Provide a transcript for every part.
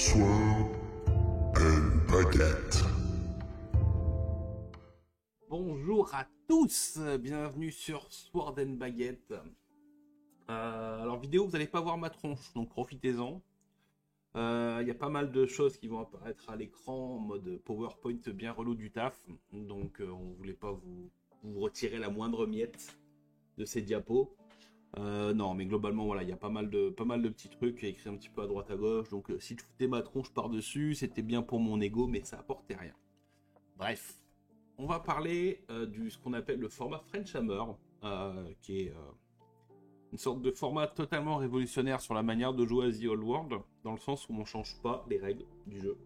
Sword and Baguette. Bonjour à tous, bienvenue sur Sword and Baguette. Alors vidéo, vous n'allez pas voir ma tronche, donc profitez-en. Il y a pas mal de choses qui vont apparaître à l'écran en mode PowerPoint bien relou du taf. Donc on voulait pas vous retirer la moindre miette de ces diapos. Non, mais globalement, voilà, il y a pas mal de petits trucs écrits un petit peu à droite à gauche. Donc si tu foutais ma tronche par-dessus, c'était bien pour mon ego, mais ça apportait rien. Bref, on va parler de ce qu'on appelle le format French Hammer, qui est une sorte de format totalement révolutionnaire sur la manière de jouer à The Old World, dans le sens où on ne change pas les règles du jeu.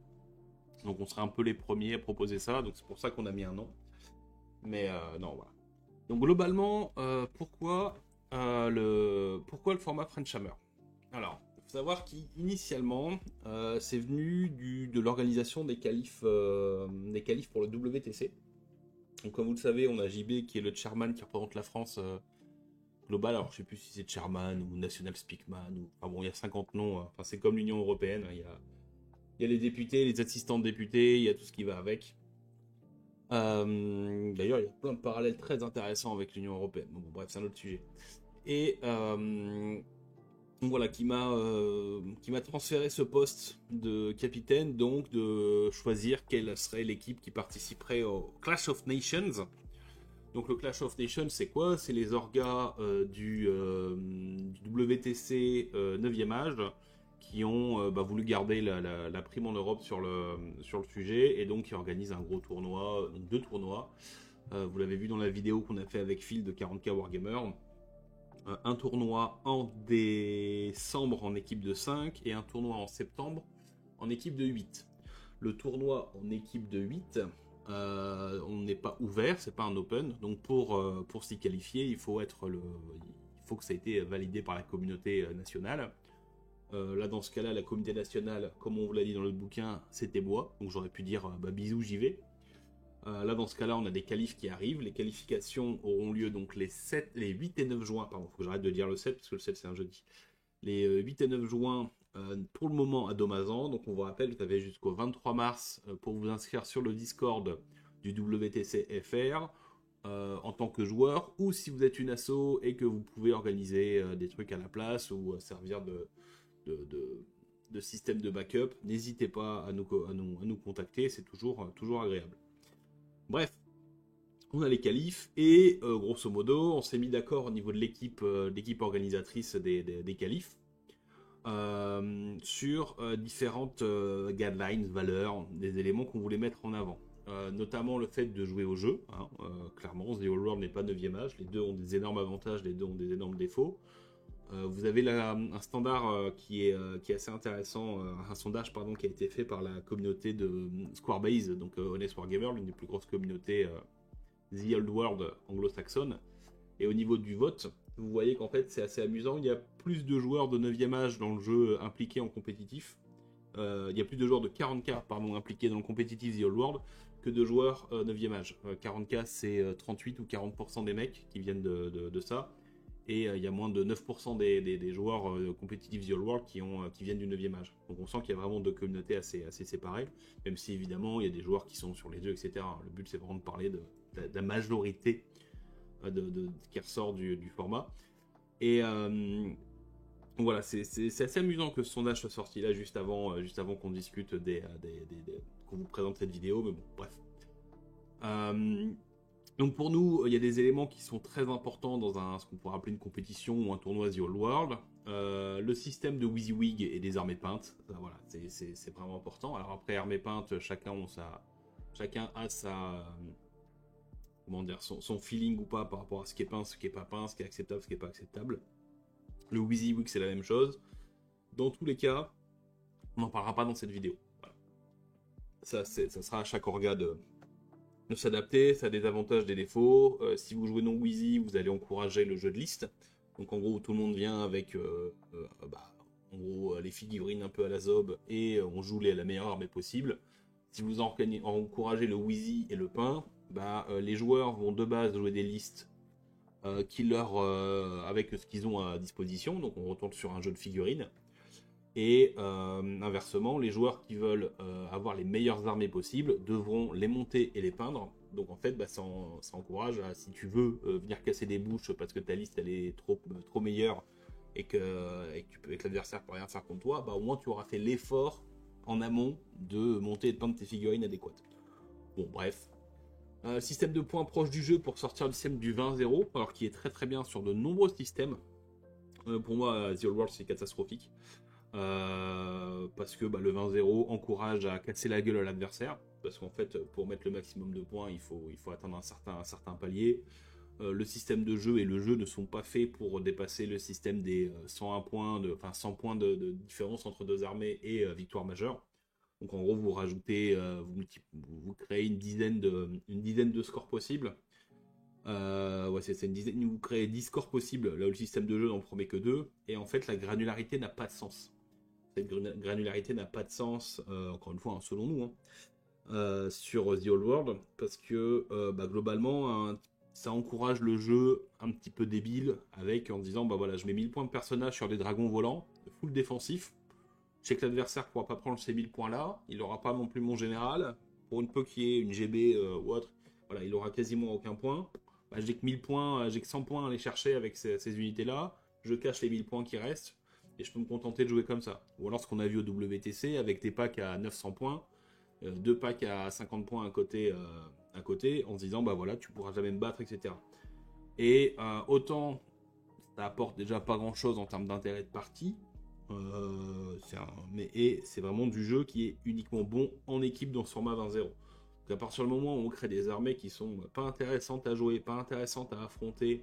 Donc on serait un peu les premiers à proposer ça, donc c'est pour ça qu'on a mis un nom. Mais non, voilà. Donc globalement, pourquoi le format French Hammer? Alors, il faut savoir qu'initialement, c'est venu de l'organisation des qualifs pour le WTC. Donc comme vous le savez, on a JB qui est le chairman qui représente la France global, alors je sais plus si c'est chairman ou national speakman, ou enfin bon, il y a 50 noms, enfin c'est comme l'Union Européenne, il y a les députés, les assistants de députés, il y a tout ce qui va avec. D'ailleurs, il y a plein de parallèles très intéressants avec l'Union Européenne, bon, bref, c'est un autre sujet. Et donc voilà, qui m'a transféré ce poste de capitaine, donc de choisir quelle serait l'équipe qui participerait au Clash of Nations. Donc le Clash of Nations, c'est quoi? C'est les orgas du WTC 9e âge qui ont voulu garder la prime en Europe sur le sujet, et donc qui organisent un gros tournoi, donc 2 tournois. Vous l'avez vu dans la vidéo qu'on a fait avec Phil de 40K Wargamer. Un tournoi en décembre en équipe de 5 et un tournoi en septembre en équipe de 8. Le tournoi en équipe de 8... on n'est pas ouvert, c'est pas un open, donc pour s'y qualifier, il faut que ça ait été validé par la communauté nationale. Là, dans ce cas-là, la communauté nationale, comme on vous l'a dit dans le bouquin, c'était moi, donc j'aurais pu dire bisous, j'y vais. Là, dans ce cas-là, on a des qualifs qui arrivent. Les qualifications auront lieu donc les 8 et 9 juin, pardon, faut que j'arrête de dire le 7 parce que le 7 c'est un jeudi. Les 8 et 9 juin, pour le moment à Domazan. Donc on vous rappelle, vous avez jusqu'au 23 mars pour vous inscrire sur le Discord du WTC FR en tant que joueur, ou si vous êtes une asso et que vous pouvez organiser des trucs à la place ou servir de système de backup, n'hésitez pas à nous contacter, c'est toujours agréable. Bref, on a les qualifs et grosso modo, on s'est mis d'accord au niveau de l'équipe organisatrice des qualifs. Sur différentes guidelines, valeurs, des éléments qu'on voulait mettre en avant. Notamment le fait de jouer au jeu. Clairement, The Old World n'est pas 9e âge. Les deux ont des énormes avantages, les deux ont des énormes défauts. Vous avez un standard qui est assez intéressant, un sondage pardon, qui a été fait par la communauté de Squarebase, donc Honest Wargamer, l'une des plus grosses communautés The Old World anglo-saxonne. Et au niveau du vote, vous voyez qu'en fait c'est assez amusant, il y a plus de joueurs de 9e âge dans le jeu impliqués en compétitif, il y a plus de joueurs de 40K impliqués dans le compétitif The Old World que de joueurs 9e âge. 40K c'est 38 ou 40% des mecs qui viennent de ça, et il y a moins de 9% des joueurs compétitifs The Old World qui viennent du 9e âge. Donc on sent qu'il y a vraiment deux communautés assez séparées, même si évidemment il y a des joueurs qui sont sur les deux, etc. Le but c'est vraiment de parler de la majorité qui ressort du format. Et voilà, c'est assez amusant que ce sondage soit sorti là juste avant qu'on discute qu'on vous présente cette vidéo, mais bon, bref. Donc pour nous, il y a des éléments qui sont très importants dans ce qu'on pourrait appeler une compétition ou un tournoi The Old World. Le système de WYSIWYG et des armées peintes, voilà, c'est vraiment important. Alors après, armées peintes, chacun a son feeling ou pas par rapport à ce qui est peint, ce qui est pas peint, ce qui est acceptable, ce qui est pas acceptable. Le WYSIWYG c'est la même chose. Dans tous les cas, on n'en parlera pas dans cette vidéo. Voilà. Ça sera à chaque orga de s'adapter, ça a des avantages, des défauts. Si vous jouez non WYSI, vous allez encourager le jeu de liste. Donc en gros, tout le monde vient avec en gros les figurines un peu à la zob et on joue la meilleure armée possible. Si vous encouragez le WYSI et le pain, les joueurs vont de base jouer des listes avec ce qu'ils ont à disposition, donc on retourne sur un jeu de figurines. Et inversement, les joueurs qui veulent avoir les meilleures armées possibles devront les monter et les peindre. Donc en fait, bah, ça encourage à, si tu veux venir casser des bouches parce que ta liste elle est trop meilleure et que l'adversaire peut rien faire contre toi, bah, au moins tu auras fait l'effort en amont de monter et de peindre tes figurines adéquates. Bon, bref. Système de points proche du jeu pour sortir du système du 20-0, alors qui est très très bien sur de nombreux systèmes. Pour moi, The Old World c'est catastrophique. Parce que bah, le 20-0 encourage à casser la gueule à l'adversaire, parce qu'en fait pour mettre le maximum de points il faut atteindre un certain palier. Le système de jeu et le jeu ne sont pas faits pour dépasser le système des 101 points, 100 points de différence entre deux armées et victoire majeure. Donc en gros vous rajoutez, vous créez une dizaine de scores possibles. Ouais, c'est une dizaine, vous créez 10 scores possibles, là où le système de jeu n'en promet que 2, et en fait la granularité n'a pas de sens. Cette granularité n'a pas de sens, encore une fois, hein, selon nous, hein, sur The Old World, parce que bah, globalement, ça encourage le jeu un petit peu débile, avec en disant, bah voilà, je mets 1000 points de personnage sur des dragons volants, full défensif, je sais que l'adversaire ne pourra pas prendre ces 1000 points-là, il n'aura pas non plus mon général, pour une peu qu'il y ait une GB ou autre, voilà, il aura quasiment aucun point. Bah, j'ai que 1000 points, j'ai que 100 points à aller chercher avec ces unités-là, je cache les 1000 points qui restent, et je peux me contenter de jouer comme ça. Ou alors ce qu'on a vu au WTC, avec des packs à 900 points, 2 packs à 50 points à côté, en se disant, bah voilà, tu pourras jamais me battre, etc. Et autant, ça apporte déjà pas grand-chose en termes d'intérêt de partie, mais c'est vraiment du jeu qui est uniquement bon en équipe dans ce format 20-0. Donc à partir du moment où on crée des armées qui sont pas intéressantes à jouer, pas intéressantes à affronter,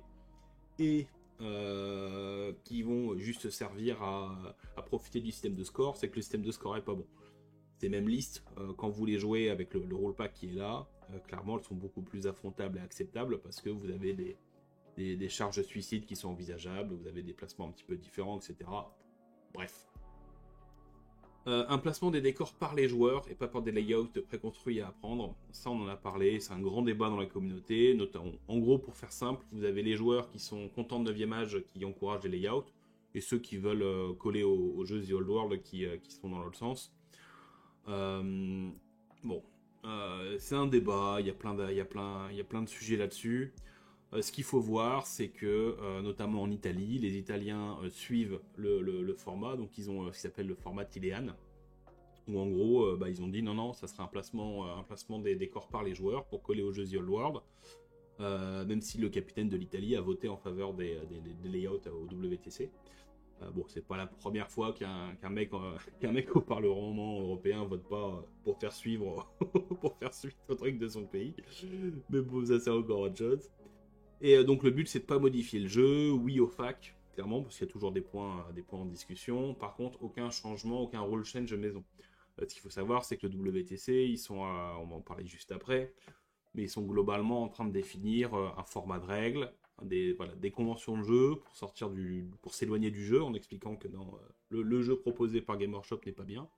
et qui vont juste servir à profiter du système de score, c'est que le système de score est pas bon. Ces mêmes listes, quand vous les jouez avec le roll pack qui est là, clairement elles sont beaucoup plus affrontables et acceptables parce que vous avez des charges de suicide qui sont envisageables, vous avez des placements un petit peu différents, etc. Bref. Un placement des décors par les joueurs et pas par des layouts préconstruits à apprendre. Ça, on en a parlé, c'est un grand débat dans la communauté. Notamment, en gros, pour faire simple, vous avez les joueurs qui sont contents de 9e âge qui encouragent les layouts et ceux qui veulent coller au jeu The Old World qui sont dans l'autre sens. Bon, c'est un débat, il y a plein de sujets là-dessus. Ce qu'il faut voir, c'est que, notamment en Italie, les Italiens suivent le format, donc ils ont ce qui s'appelle le format Tilean, où en gros, ils ont dit non, ça sera un placement des décors par les joueurs pour coller au jeu The Old World, même si le capitaine de l'Italie a voté en faveur des layouts au WTC. Bon, c'est pas la première fois qu'un mec au Parlement européen vote pas pour faire suivre le truc de son pays, mais bon, ça c'est encore autre chose. Et donc le but c'est de pas modifier le jeu, oui au fac, clairement, parce qu'il y a toujours des points en discussion. Par contre, aucun changement, aucun rule change maison. Ce qu'il faut savoir, c'est que le WTC, ils sont, on va en parler juste après, mais ils sont globalement en train de définir un format de règles, des conventions de jeu pour s'éloigner du jeu, en expliquant que non, le jeu proposé par Game Workshop n'est pas bien.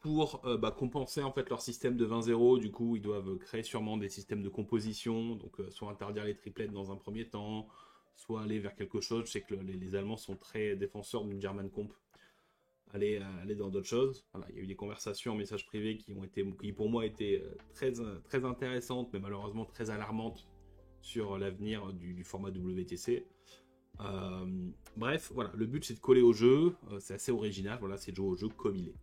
Pour compenser en fait leur système de 20-0, du coup ils doivent créer sûrement des systèmes de composition, donc soit interdire les triplettes dans un premier temps, soit aller vers quelque chose. Je sais que les Allemands sont très défenseurs d'une German Comp, aller dans d'autres choses. Voilà, il y a eu des conversations en message privé qui pour moi étaient très, très intéressantes, mais malheureusement très alarmantes sur l'avenir du format WTC. Bref, voilà, le but c'est de coller au jeu, c'est assez original, voilà, c'est de jouer au jeu comme il est.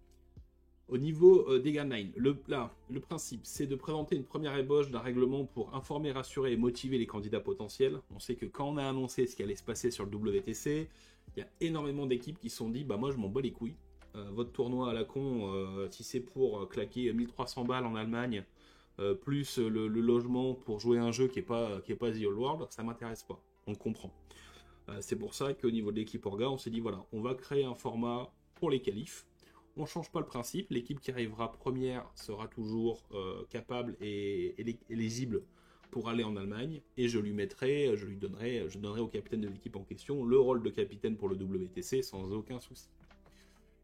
Au niveau des guidelines, le principe, c'est de présenter une première ébauche d'un règlement pour informer, rassurer et motiver les candidats potentiels. On sait que quand on a annoncé ce qui allait se passer sur le WTC, il y a énormément d'équipes qui se sont dit « bah moi je m'en bats les couilles, votre tournoi à la con, si c'est pour claquer 1300 balles en Allemagne, plus le logement pour jouer un jeu qui est pas The Old World, ça m'intéresse pas, on le comprend. C'est pour ça qu'au niveau de l'équipe Orga, on s'est dit voilà, on va créer un format pour les qualifs. On ne change pas le principe, l'équipe qui arrivera première sera toujours capable et éligible pour aller en Allemagne, et je donnerai au capitaine de l'équipe en question le rôle de capitaine pour le WTC sans aucun souci.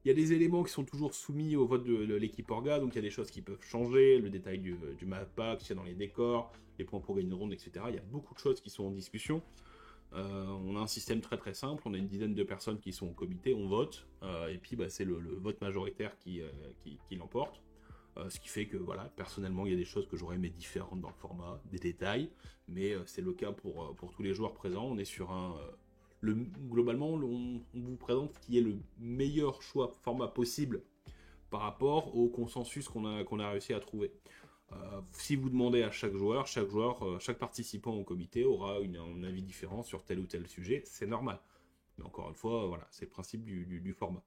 Il y a des éléments qui sont toujours soumis au vote de l'équipe Orga, donc il y a des choses qui peuvent changer, le détail du map pack, qu'il y a dans les décors, les points pour gagner une ronde, etc. Il y a beaucoup de choses qui sont en discussion. On a un système très très simple, on a une dizaine de personnes qui sont au comité, on vote, et puis c'est le vote majoritaire qui l'emporte. Ce qui fait que, voilà, personnellement, il y a des choses que j'aurais aimé différentes dans le format, des détails, mais c'est le cas pour tous les joueurs présents. On est sur globalement, on vous présente ce qui est le meilleur choix format possible par rapport au consensus qu'on a réussi à trouver. Si vous demandez à chaque joueur, chaque participant au comité aura un avis différent sur tel ou tel sujet, c'est normal. Mais encore une fois, voilà, c'est le principe du format.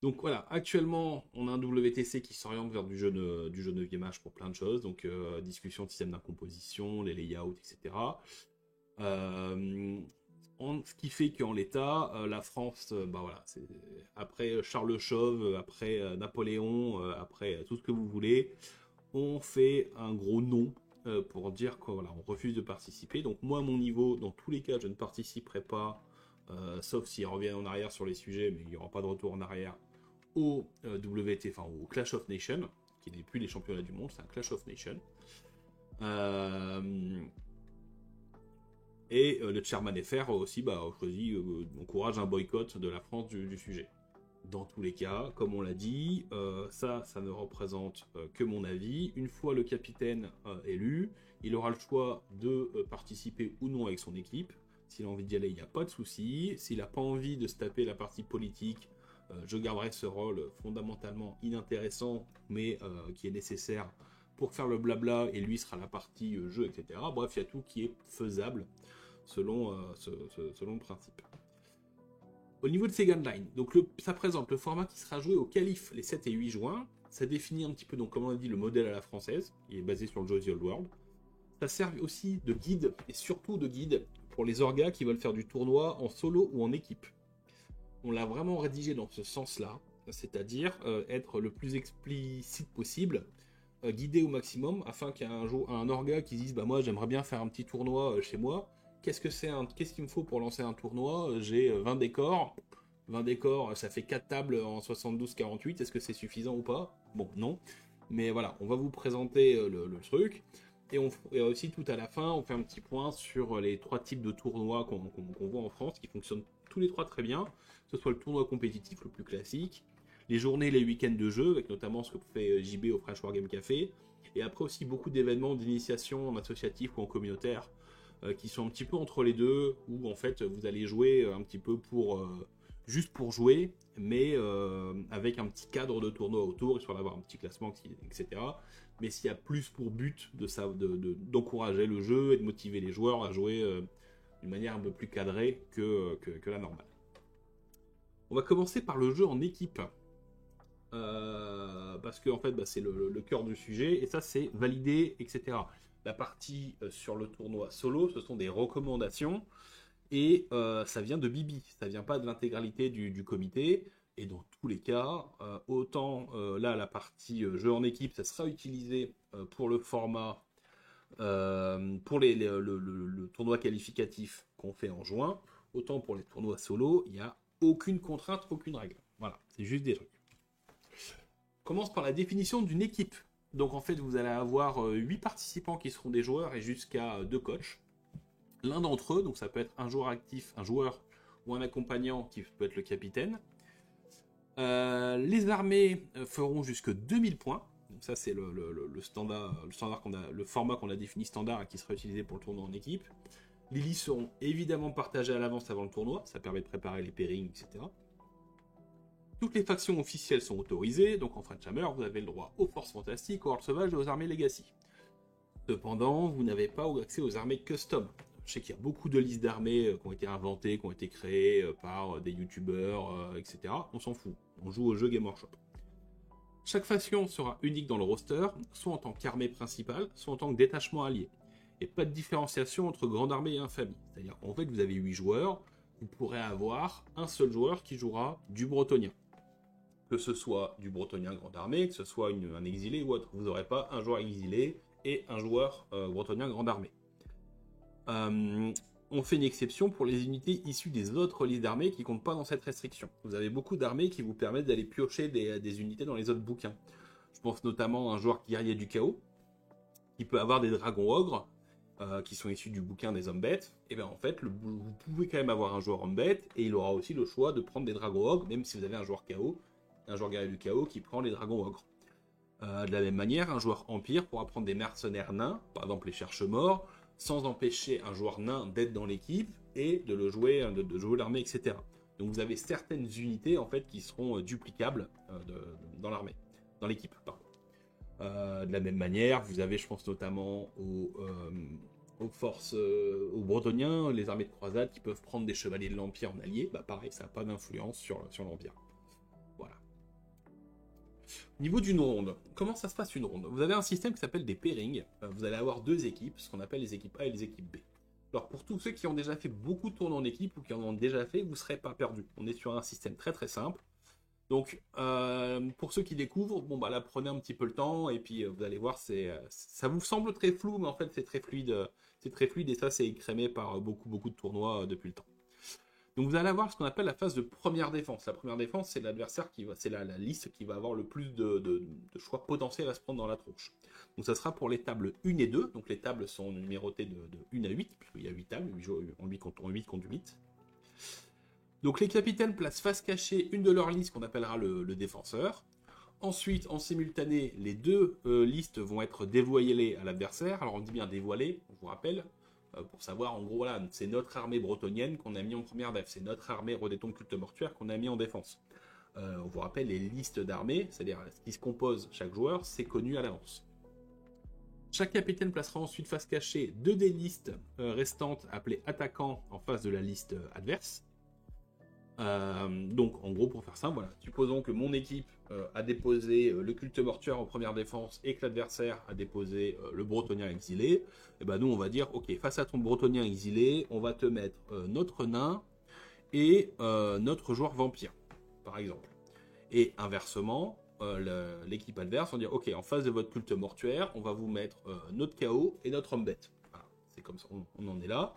Donc voilà, actuellement, on a un WTC qui s'oriente vers du jeu 9e âge pour plein de choses, donc discussion de système d'incomposition, les layouts, etc. Ce qui fait qu'en l'état, la France, voilà, après Charles Chauve, après Napoléon, après tout ce que vous voulez, on fait un gros non pour dire qu'on voilà, on refuse de participer. Donc moi, à mon niveau, dans tous les cas, je ne participerai pas, sauf s'il revient en arrière sur les sujets, mais il n'y aura pas de retour en arrière, au au Clash of Nations, qui n'est plus les championnats du monde, c'est un Clash of Nations. Et le chairman FR aussi encourage un boycott de la France du sujet. Dans tous les cas, comme on l'a dit, ça ne représente que mon avis. Une fois le capitaine élu, il aura le choix de participer ou non avec son équipe. S'il a envie d'y aller, il n'y a pas de souci. S'il n'a pas envie de se taper la partie politique, je garderai ce rôle fondamentalement inintéressant, mais qui est nécessaire pour faire le blabla, et lui sera la partie jeu, etc. Bref, il y a tout qui est faisable selon le principe. Au niveau de ces guidelines, donc ça présente le format qui sera joué au Calife les 7 et 8 juin. Ça définit un petit peu, donc comme on a dit, le modèle à la française, qui est basé sur le jeu The Old World. Ça sert aussi de guide, et surtout de guide, pour les orgas qui veulent faire du tournoi en solo ou en équipe. On l'a vraiment rédigé dans ce sens-là, c'est-à-dire être le plus explicite possible, guider au maximum, afin qu'il y ait un orga qui dise moi j'aimerais bien faire un petit tournoi chez moi. Qu'est-ce qu'il me faut pour lancer un tournoi? J'ai 20 décors. 20 décors, ça fait 4 tables en 72-48. Est-ce que c'est suffisant ou pas? Bon, non. Mais voilà, on va vous présenter le truc. Et aussi, tout à la fin, on fait un petit point sur les 3 types de tournois qu'on voit en France, qui fonctionnent tous les 3 très bien. Que ce soit le tournoi compétitif, le plus classique, les journées, les week-ends de jeu, avec notamment ce que fait JB au French Wargame Café. Et après aussi beaucoup d'événements d'initiation en associatif ou en communautaire, qui sont un petit peu entre les deux, où en fait vous allez jouer un petit peu juste pour jouer, mais avec un petit cadre de tournoi autour, histoire d'avoir un petit classement, etc. Mais s'il y a plus pour but d'encourager le jeu et de motiver les joueurs à jouer d'une manière un peu plus cadrée que la normale. On va commencer par le jeu en équipe, parce que en fait c'est le cœur du sujet, et ça c'est validé, etc. La partie sur le tournoi solo, ce sont des recommandations, et ça vient de Bibi, ça vient pas de l'intégralité du comité, et dans tous les cas, autant là la partie jeu en équipe, ça sera utilisé pour le format, pour le tournoi qualificatif qu'on fait en juin, autant pour les tournois solo, il n'y a aucune contrainte, aucune règle. Voilà, c'est juste des trucs. On commence par la définition d'une équipe. Donc en fait, vous allez avoir 8 participants qui seront des joueurs et jusqu'à 2 coachs. L'un d'entre eux, donc ça peut être un joueur actif, un joueur ou un accompagnant qui peut être le capitaine. Les armées feront jusque 2000 points. Donc ça c'est le standard le format qu'on a défini standard et qui sera utilisé pour le tournoi en équipe. Les listes seront évidemment partagées à l'avance avant le tournoi, ça permet de préparer les pairings, etc. Toutes les factions officielles sont autorisées, donc en French Hammer, vous avez le droit aux forces fantastiques, aux hordes sauvages et aux armées legacy. Cependant, vous n'avez pas accès aux armées custom. Je sais qu'il y a beaucoup de listes d'armées qui ont été inventées, qui ont été créées par des youtubeurs, etc. On s'en fout, on joue au jeu Game Workshop. Chaque faction sera unique dans le roster, soit en tant qu'armée principale, soit en tant que détachement allié. Et pas de différenciation entre grande armée et infamie. C'est-à-dire, en fait, vous avez 8 joueurs, vous pourrez avoir un seul joueur qui jouera du bretonien. Que ce soit du bretonien grande armée, que ce soit un exilé ou autre. Vous n'aurez pas un joueur exilé et un joueur bretonien grande armée. On fait une exception pour les unités issues des autres listes d'armées qui ne comptent pas dans cette restriction. Vous avez beaucoup d'armées qui vous permettent d'aller piocher des unités dans les autres bouquins. Je pense notamment à un joueur guerrier du chaos, qui peut avoir des dragons ogres, qui sont issus du bouquin des hommes bêtes, et bien en fait, vous pouvez quand même avoir un joueur homme bête, et il aura aussi le choix de prendre des dragons ogres, même si vous avez un joueur chaos, un joueur guerrier du chaos qui prend les dragons ogres. De la même manière, un joueur empire pourra prendre des mercenaires nains, par exemple les cherche-morts, sans empêcher un joueur nain d'être dans l'équipe et de le jouer, de jouer l'armée, etc. Donc vous avez certaines unités en fait qui seront duplicables dans l'armée, dans l'équipe. De la même manière, vous avez, je pense notamment aux forces, aux Bretoniens, les armées de croisade qui peuvent prendre des chevaliers de l'Empire en alliés. Bah pareil, ça n'a pas d'influence sur l'Empire. Voilà. Niveau d'une ronde, comment ça se passe une ronde? Vous avez un système qui s'appelle des pairings. Vous allez avoir deux équipes, ce qu'on appelle les équipes A et les équipes B. Alors pour tous ceux qui ont déjà fait beaucoup de tournois en équipe ou qui en ont déjà fait, vous ne serez pas perdus. On est sur un système très très simple. Donc pour ceux qui découvrent, bon bah là prenez un petit peu le temps et puis vous allez voir, ça vous semble très flou, mais en fait c'est très fluide et ça c'est écrémé par beaucoup de tournois depuis le temps. Donc vous allez avoir ce qu'on appelle la phase de première défense. La première défense, c'est l'adversaire c'est la liste qui va avoir le plus de choix potentiels à se prendre dans la tronche. Donc ça sera pour les tables 1 et 2. Donc les tables sont numérotées de 1 à 8, puisqu'il y a 8 tables, 8 contre 8. Donc les capitaines placent face cachée une de leurs listes qu'on appellera le défenseur. Ensuite, en simultané, les deux listes vont être dévoilées à l'adversaire. Alors on dit bien dévoilées, je vous rappelle, pour savoir, en gros, voilà, c'est notre armée bretonienne qu'on a mis en première def, c'est notre armée Redéton Culte Mortuaire qu'on a mis en défense. On vous rappelle les listes d'armées, c'est-à-dire ce qui se compose chaque joueur, c'est connu à l'avance. Chaque capitaine placera ensuite face cachée deux des listes restantes appelées attaquants en face de la liste adverse. Donc en gros pour faire simple, voilà, supposons que mon équipe a déposé le culte mortuaire en première défense et que l'adversaire a déposé le bretonien exilé, et ben nous on va dire ok, face à ton bretonien exilé, on va te mettre notre nain et notre joueur vampire, par exemple. Et inversement, l'équipe adverse on va dire ok, en face de votre culte mortuaire, on va vous mettre notre chaos et notre homme bête. Voilà, c'est comme ça, on en est là.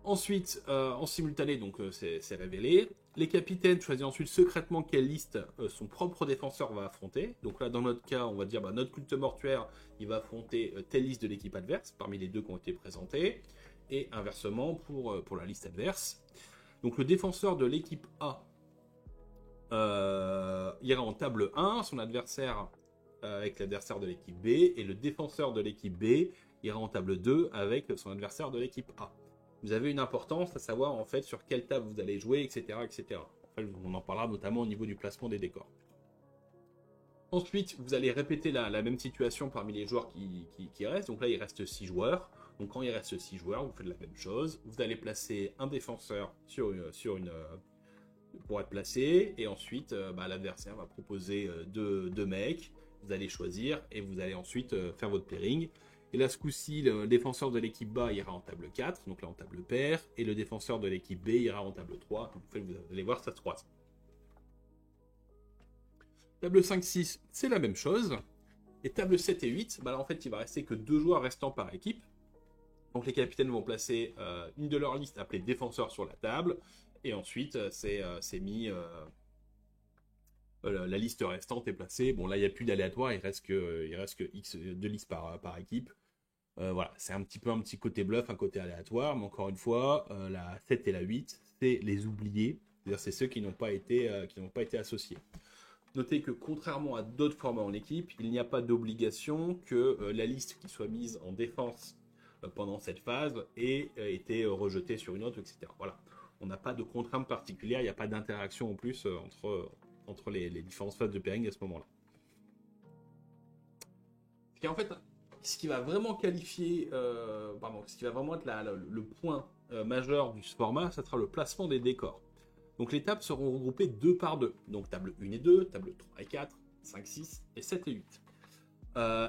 Ensuite, en simultané, donc c'est révélé. Les capitaines choisissent ensuite secrètement quelle liste son propre défenseur va affronter. Donc là, dans notre cas, on va dire notre culte mortuaire, il va affronter telle liste de l'équipe adverse, parmi les deux qui ont été présentés. Et inversement, pour la liste adverse. Donc le défenseur de l'équipe A ira en table 1, son adversaire avec l'adversaire de l'équipe B. Et le défenseur de l'équipe B ira en table 2 avec son adversaire de l'équipe A. Vous avez une importance à savoir en fait sur quelle table vous allez jouer, etc. etc. En fait, on en parlera notamment au niveau du placement des décors. Ensuite, vous allez répéter la même situation parmi les joueurs qui restent. Donc là, il reste 6 joueurs. Donc quand il reste 6 joueurs, vous faites la même chose. Vous allez placer un défenseur pour être placé. Et ensuite, l'adversaire va proposer deux mecs. Vous allez choisir et vous allez ensuite faire votre pairing. Et là, ce coup-ci, le défenseur de l'équipe A ira en table 4, donc là en table paire, et le défenseur de l'équipe B ira en table 3. Donc, vous allez voir, ça se croise. Table 5-6, c'est la même chose. Et table 7 et 8, là, en fait, il va rester que 2 joueurs restants par équipe. Donc les capitaines vont placer une de leurs listes appelée défenseur sur la table, et ensuite, c'est mis... la liste restante est placée. Bon, là, il n'y a plus d'aléatoire, il reste que X de listes par équipe. Voilà, c'est un petit côté bluff, un côté aléatoire, mais encore une fois, la 7 et la 8, c'est les oubliés, c'est-à-dire c'est ceux qui n'ont pas été associés. Notez que contrairement à d'autres formats en équipe, il n'y a pas d'obligation que la liste qui soit mise en défense pendant cette phase ait été rejetée sur une autre, etc. Voilà, on n'a pas de contrainte particulière, il n'y a pas d'interaction en plus entre les différentes phases de pairing à ce moment-là. Et en fait, ce qui va vraiment qualifier, ce qui va vraiment être le point majeur du format, ça sera le placement des décors. Donc les tables seront regroupées 2 par 2. Donc table 1 et 2, table 3 et 4, 5, 6 et 7 et 8.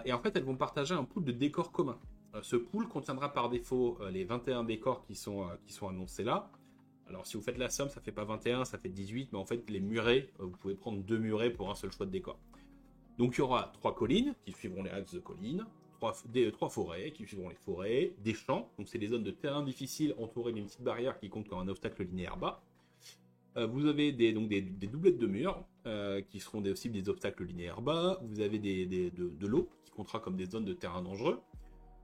Et en fait, elles vont partager un pool de décors communs. Ce pool contiendra par défaut les 21 décors qui sont annoncés là. Alors si vous faites la somme, ça fait pas 21, ça fait 18, mais en fait les murets, vous pouvez prendre 2 murets pour un seul choix de décor. Donc il y aura 3 collines qui suivront les axes de collines, 3 forêts qui suivront les forêts, des champs, donc c'est des zones de terrain difficiles entourées d'une petite barrière qui compte comme un obstacle linéaire bas. Vous avez des doublettes de murs qui seront aussi des obstacles linéaires bas. Vous avez de l'eau qui comptera comme des zones de terrain dangereux.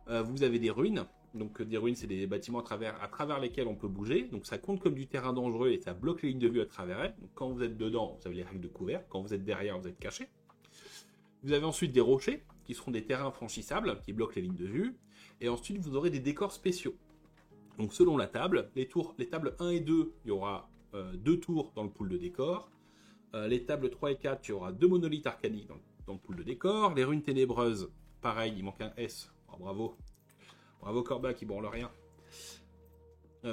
Vous avez des ruines Donc des ruines, c'est des bâtiments à travers lesquels on peut bouger. Donc ça compte comme du terrain dangereux et ça bloque les lignes de vue à travers elles. Donc quand vous êtes dedans, vous avez les règles de couvert. Quand vous êtes derrière, vous êtes caché. Vous avez ensuite des rochers, qui seront des terrains franchissables, qui bloquent les lignes de vue. Et ensuite, vous aurez des décors spéciaux. Donc selon la table, les tables 1 et 2, il y aura 2 tours dans le pool de décors. Les tables 3 et 4, il y aura 2 monolithes arcaniques dans le pool de décors. Les ruines ténébreuses, pareil, il manque un S. Oh, bravo. Bravo Corba qui branle rien.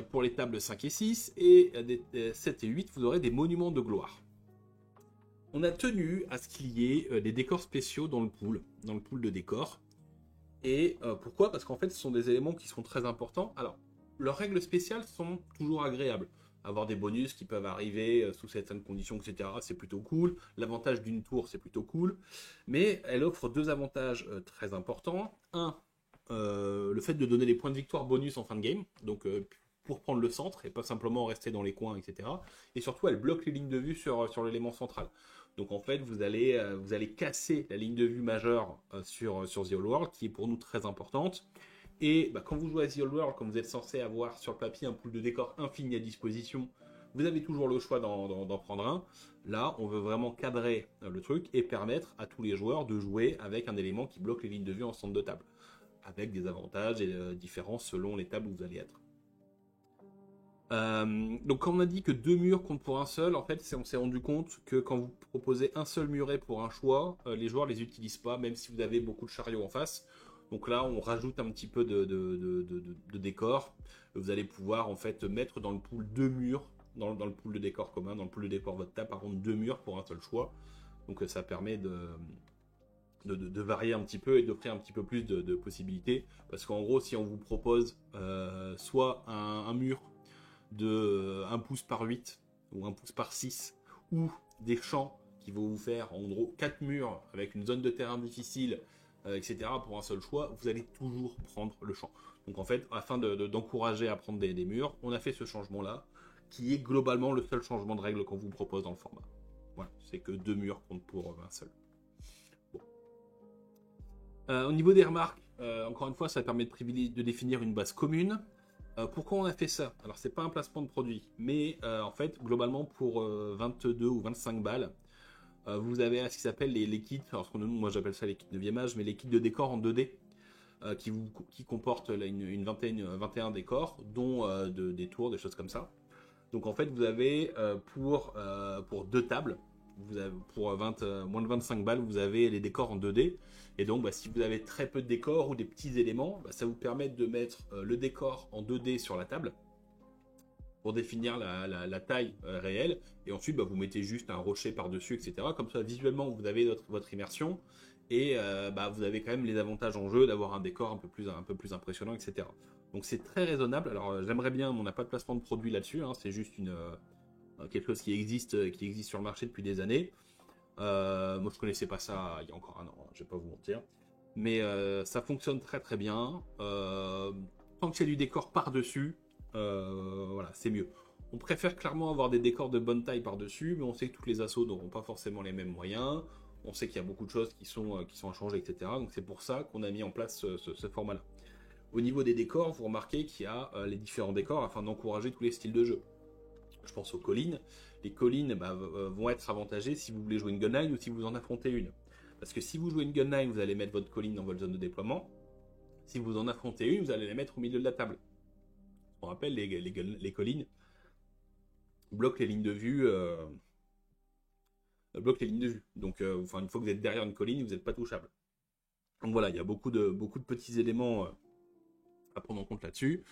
Pour les tables 5 et 6. Et 7 et 8, vous aurez des monuments de gloire. On a tenu à ce qu'il y ait des décors spéciaux dans le pool de décors. Et pourquoi? Parce qu'en fait, ce sont des éléments qui sont très importants. Alors, leurs règles spéciales sont toujours agréables. Avoir des bonus qui peuvent arriver sous certaines conditions, etc., c'est plutôt cool. L'avantage d'une tour, c'est plutôt cool. Mais elle offre 2 avantages très importants. Un, le fait de donner des points de victoire bonus en fin de game. Donc, pour prendre le centre et pas simplement rester dans les coins, etc. Et surtout, elle bloque les lignes de vue sur l'élément central. Donc en fait, vous allez casser la ligne de vue majeure sur The Old World, qui est pour nous très importante. Et quand vous jouez à The Old World, comme vous êtes censé avoir sur le papier un pool de décors infini à disposition, vous avez toujours le choix d'en prendre un. Là, on veut vraiment cadrer le truc et permettre à tous les joueurs de jouer avec un élément qui bloque les lignes de vue en centre de table, avec des avantages et différents selon les tables où vous allez être. Donc quand on a dit que 2 murs comptent pour un seul, en fait on s'est rendu compte que quand vous proposez un seul muret pour un choix, les joueurs les utilisent pas, même si vous avez beaucoup de chariots en face. Donc là on rajoute un petit peu de décor. Vous allez pouvoir en fait mettre dans le pool 2 murs, dans le pool de décor commun, dans le pool de décor votre table, par contre 2 murs pour un seul choix. Donc ça permet de varier un petit peu et d'offrir un petit peu plus de possibilités. Parce qu'en gros si on vous propose soit un mur de 1 pouce par 8 ou 1 pouce par 6 ou des champs qui vont vous faire en gros 4 murs avec une zone de terrain difficile, etc. pour un seul choix, vous allez toujours prendre le champ. Donc en fait, afin d'encourager à prendre des murs, on a fait ce changement-là, qui est globalement le seul changement de règle qu'on vous propose dans le format. Voilà, c'est que 2 murs comptent pour un seul. Bon. Au niveau des remarques, encore une fois, ça permet de définir une base commune. Pourquoi on a fait ça? Alors c'est pas un placement de produit, mais en fait globalement pour 22 ou 25 balles, vous avez ce qui s'appelle les kits, alors moi j'appelle ça les kits 9e âge, mais les kits de décor en 2D qui comportent une 21 décors, dont des tours, des choses comme ça. Donc en fait vous avez pour 2 tables, pour moins de 25 balles, vous avez les décors en 2D. Et donc, si vous avez très peu de décors ou des petits éléments, ça vous permet de mettre le décor en 2D sur la table pour définir la taille réelle. Et ensuite, vous mettez juste un rocher par-dessus, etc. Comme ça, visuellement, vous avez votre immersion. Et vous avez quand même les avantages en jeu d'avoir un décor un peu plus impressionnant, etc. Donc c'est très raisonnable. Alors j'aimerais bien, on n'a pas de placement de produit là-dessus. C'est juste quelque chose qui existe sur le marché depuis des années. Moi je connaissais pas ça il y a encore un an, je vais pas vous mentir, mais ça fonctionne très très bien. Tant qu'il y a du décor par dessus, voilà, c'est mieux. On préfère clairement avoir des décors de bonne taille par dessus, mais on sait que toutes les assos n'auront pas forcément les mêmes moyens. On sait qu'il y a beaucoup de choses qui sont à changer, etc. Donc c'est pour ça qu'on a mis en place ce format-là. Au niveau des décors, vous remarquez qu'il y a les différents décors afin d'encourager tous les styles de jeu. Je pense aux collines. Les collines vont être avantagées si vous voulez jouer une gunline ou si vous en affrontez une. Parce que si vous jouez une gunline, vous allez mettre votre colline dans votre zone de déploiement. Si vous en affrontez une, vous allez la mettre au milieu de la table. On rappelle, les collines bloquent les lignes de vue. Donc, une fois que vous êtes derrière une colline, vous n'êtes pas touchable. Donc voilà, il y a beaucoup de petits éléments à prendre en compte là-dessus.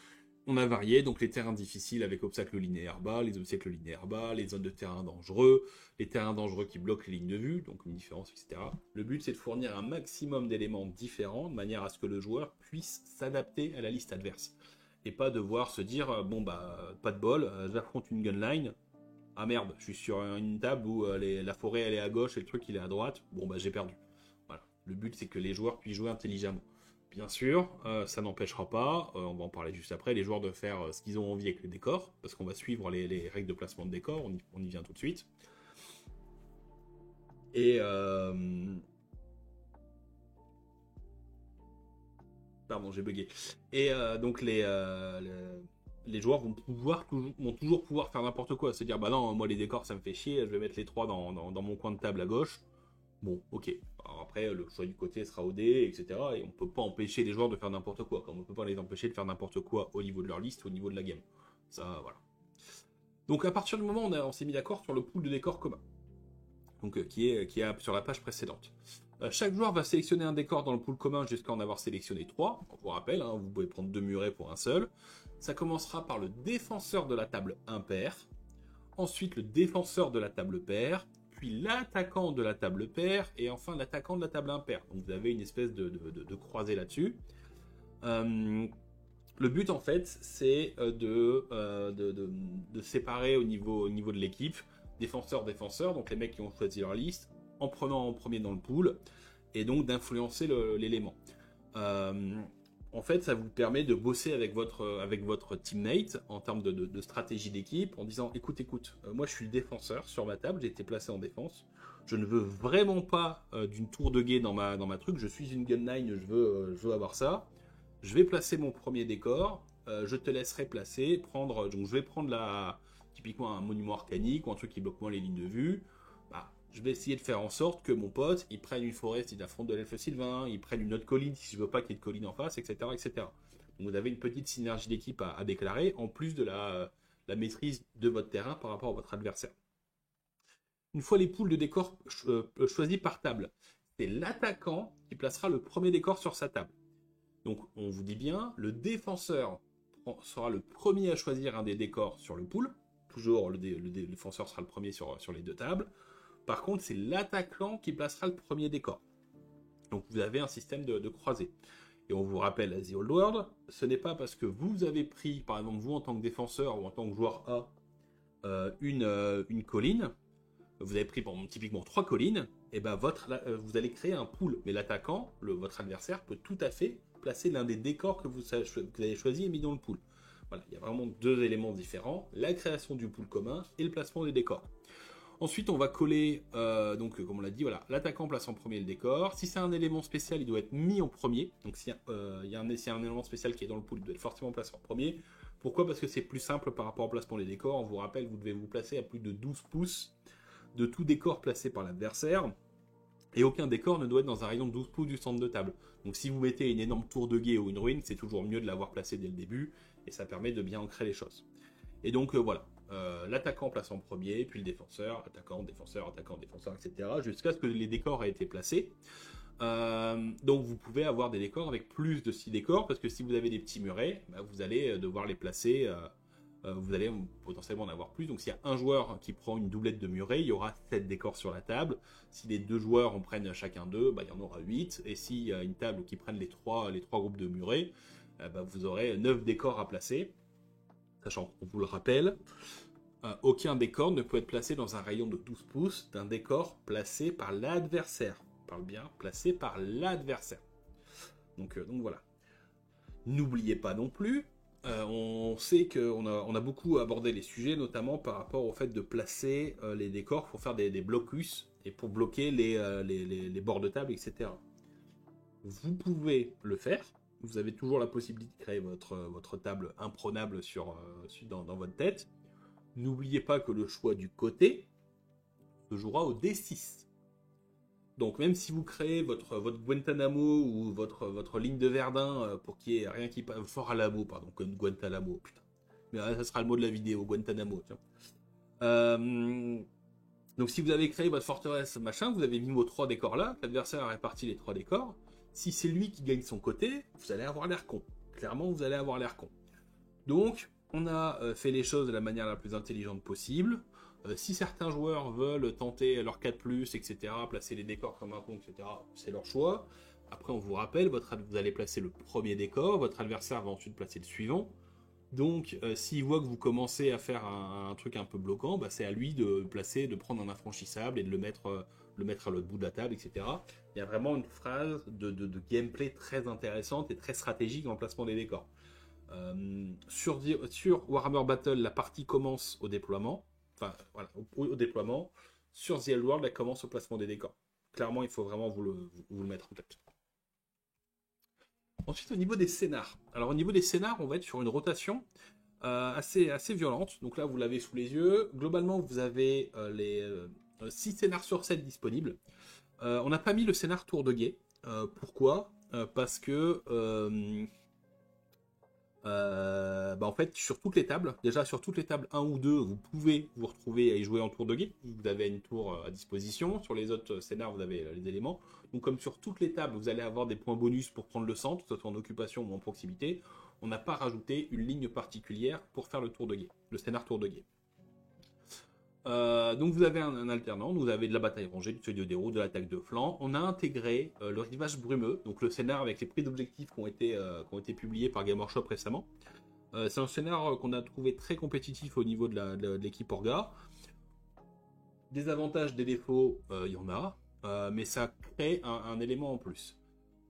On a varié, donc les terrains difficiles avec obstacles linéaires bas, les obstacles linéaires bas, les zones de terrain dangereux, les terrains dangereux qui bloquent les lignes de vue, donc une différence, etc. Le but, c'est de fournir un maximum d'éléments différents, de manière à ce que le joueur puisse s'adapter à la liste adverse. Et pas devoir se dire, pas de bol, j'affronte une gunline, ah merde, je suis sur une table où la forêt elle est à gauche et le truc il est à droite, j'ai perdu. Voilà. Le but, c'est que les joueurs puissent jouer intelligemment. Bien sûr, ça n'empêchera pas, on va en parler juste après, les joueurs de faire ce qu'ils ont envie avec les décors, parce qu'on va suivre les règles de placement de décors, on y vient tout de suite. Et Pardon, j'ai bugué. Et donc les joueurs vont toujours pouvoir faire n'importe quoi. Se dire, bah non, moi les décors ça me fait chier, je vais mettre les 3 dans mon coin de table à gauche. Bon, ok. Alors après, le choix du côté sera au dé, etc. Et on peut pas empêcher les joueurs de faire n'importe quoi, comme on peut pas les empêcher de faire n'importe quoi au niveau de leur liste, au niveau de la game. Ça, voilà. Donc à partir du moment où on s'est mis d'accord sur le pool de décors commun, donc qui est sur la page précédente. Chaque joueur va sélectionner un décor dans le pool commun jusqu'à en avoir sélectionné 3. On vous rappelle, hein, vous pouvez prendre 2 murets pour un seul. Ça commencera par le défenseur de la table impair, ensuite le défenseur de la table paire, puis l'attaquant de la table paire, et enfin l'attaquant de la table impair. Donc vous avez une espèce de croisée là-dessus. Le but en fait, c'est de séparer au niveau de l'équipe défenseur, donc les mecs qui ont choisi leur liste, en prenant en premier dans le pool, et donc d'influencer l'élément. En fait, ça vous permet de bosser avec votre teammate en termes de stratégie d'équipe, en disant écoute, moi je suis le défenseur sur ma table, j'ai été placé en défense, je ne veux vraiment pas d'une tour de guet dans ma truc, je suis une gunline, je veux avoir ça. Je vais placer mon premier décor, je te laisserai placer, donc je vais prendre typiquement un monument arcanique ou un truc qui bloque moins les lignes de vue. Bah, je vais essayer de faire en sorte que mon pote, il prenne une forêt s'il affronte de l'elfe sylvain, il prenne une autre colline si je veux pas qu'il y ait de colline en face, etc., etc. Donc vous avez une petite synergie d'équipe à déclarer, en plus de la maîtrise de votre terrain par rapport à votre adversaire. Une fois les poules de décors choisis par table, c'est l'attaquant qui placera le premier décor sur sa table. Donc on vous dit bien, le défenseur sera le premier à choisir un des décors sur le pool. Toujours le défenseur sera le premier sur les 2 tables. Par contre, c'est l'attaquant qui placera le premier décor. Donc vous avez un système de croisée. Et on vous rappelle à The Old World, ce n'est pas parce que vous avez pris, par exemple vous en tant que défenseur ou en tant que joueur A, une colline, vous avez pris par exemple, typiquement 3 collines, et ben vous allez créer un pool. Mais l'attaquant, votre adversaire, peut tout à fait placer l'un des décors que vous avez choisi et mis dans le pool. Voilà, il y a vraiment 2 éléments différents, la création du pool commun et le placement des décors. Ensuite, on va coller, donc comme on l'a dit, voilà, l'attaquant place en premier le décor. Si c'est un élément spécial, il doit être mis en premier. Donc s'il y a un élément spécial qui est dans le pool, il doit être forcément placé en premier. Pourquoi ? Parce que c'est plus simple par rapport au placement des décors. On vous rappelle, vous devez vous placer à plus de 12 pouces de tout décor placé par l'adversaire. Et aucun décor ne doit être dans un rayon de 12 pouces du centre de table. Donc si vous mettez une énorme tour de guet ou une ruine, c'est toujours mieux de l'avoir placé dès le début, et ça permet de bien ancrer les choses. Et donc voilà, l'attaquant place en premier, puis le défenseur, attaquant, défenseur, etc. Jusqu'à ce que les décors aient été placés. Donc vous pouvez avoir des décors avec plus de 6 décors, parce que si vous avez des petits murets, bah, vous allez devoir les placer... vous allez potentiellement en avoir plus. Donc s'il y a un joueur qui prend une doublette de muret, il y aura 7 décors sur la table. Si les 2 joueurs en prennent chacun 2, bah, il y en aura 8. Et s'il y a une table qui prennent les trois groupes de murets, bah, vous aurez 9 décors à placer. Sachant qu'on vous le rappelle, aucun décor ne peut être placé dans un rayon de 12 pouces d'un décor placé par l'adversaire. On parle bien, placé par l'adversaire. Donc voilà. N'oubliez pas non plus, on sait qu'on a beaucoup abordé les sujets, notamment par rapport au fait de placer les décors pour faire des blocus et pour bloquer les bords de table, etc. Vous pouvez le faire. Vous avez toujours la possibilité de créer votre table imprenable dans votre tête. N'oubliez pas que le choix du côté se jouera au D6. Donc même si vous créez votre Guantanamo ou votre ligne de Verdun pour qu'il n'y ait rien qui passe... Fort Alamo, pardon, Guantanamo, putain. Mais ça sera le mot de la vidéo, Guantanamo, tiens. Donc si vous avez créé votre forteresse, machin, vous avez mis vos 3 décors là, l'adversaire a réparti les 3 décors. Si c'est lui qui gagne son côté, vous allez avoir l'air con. Clairement, vous allez avoir l'air con. Donc, on a fait les choses de la manière la plus intelligente possible. Si certains joueurs veulent tenter leur 4+, etc., placer les décors comme un con, etc., c'est leur choix. Après, on vous rappelle, vous allez placer le premier décor, votre adversaire va ensuite placer le suivant. Donc, s'il voit que vous commencez à faire un truc un peu bloquant, bah, c'est à lui de prendre un infranchissable et de le mettre à l'autre bout de la table, etc. Il y a vraiment une phrase de gameplay très intéressante et très stratégique dans le placement des décors. Sur Warhammer Battle, la partie commence au déploiement. Enfin, voilà, au déploiement. Sur The Old World, elle commence au placement des décors. Clairement, il faut vraiment vous le mettre en tête. Ensuite, au niveau des scénars. Alors, au niveau des scénars, on va être sur une rotation assez violente. Donc là, vous l'avez sous les yeux. Globalement, vous avez les 6 scénars sur 7 disponibles. On n'a pas mis le scénar tour de guet. Pourquoi Parce que en fait, sur toutes les tables, déjà sur toutes les tables 1 ou 2, vous pouvez vous retrouver à y jouer en tour de guet. Vous avez une tour à disposition. Sur les autres scénars, vous avez les éléments. Donc, comme sur toutes les tables, vous allez avoir des points bonus pour prendre le centre, que ce soit en occupation ou en proximité. On n'a pas rajouté une ligne particulière pour faire le tour de guet, le scénar tour de guet. Donc vous avez un alternant, vous avez de la bataille rangée, du seuil de déroute, de l'attaque de flanc. On a intégré le rivage brumeux, donc le scénar avec les prises d'objectifs qui ont été publiés par Game Workshop récemment. C'est un scénar qu'on a trouvé très compétitif au niveau de l'équipe Orga. Des avantages, des défauts, il y en a, mais ça crée un élément en plus.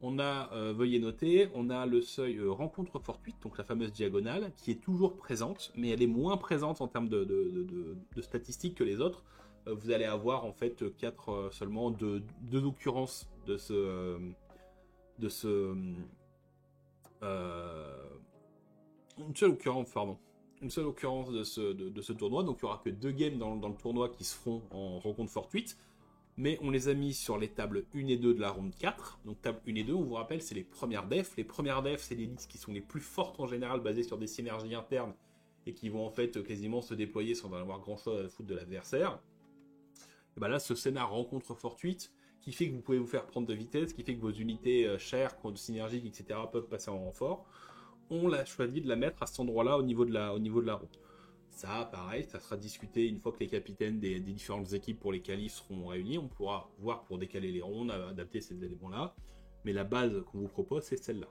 On a, veuillez noter, on a le seuil rencontre fortuite, donc la fameuse diagonale, qui est toujours présente, mais elle est moins présente en termes de statistiques que les autres. Vous allez avoir en fait 4 seulement, deux occurrences de ce une seule occurrence, pardon. Une seule occurrence de ce tournoi, donc il n'y aura que 2 games dans le tournoi qui se feront en rencontre fortuite. Mais on les a mis sur les tables 1 et 2 de la ronde 4. Donc table 1 et 2, on vous rappelle, c'est les premières defs. Les premières defs, c'est les listes qui sont les plus fortes en général, basées sur des synergies internes, et qui vont en fait quasiment se déployer sans avoir grand chose à foutre de l'adversaire. Et ben là, ce scénar rencontre fortuite, qui fait que vous pouvez vous faire prendre de vitesse, qui fait que vos unités chères, synergiques, etc. peuvent passer en renfort. On l'a choisi de la mettre à cet endroit-là au niveau de la ronde. Ça, pareil, ça sera discuté une fois que les capitaines des différentes équipes pour les qualifs seront réunis. On pourra voir pour décaler les rondes, adapter ces éléments-là. Mais la base qu'on vous propose, c'est celle-là.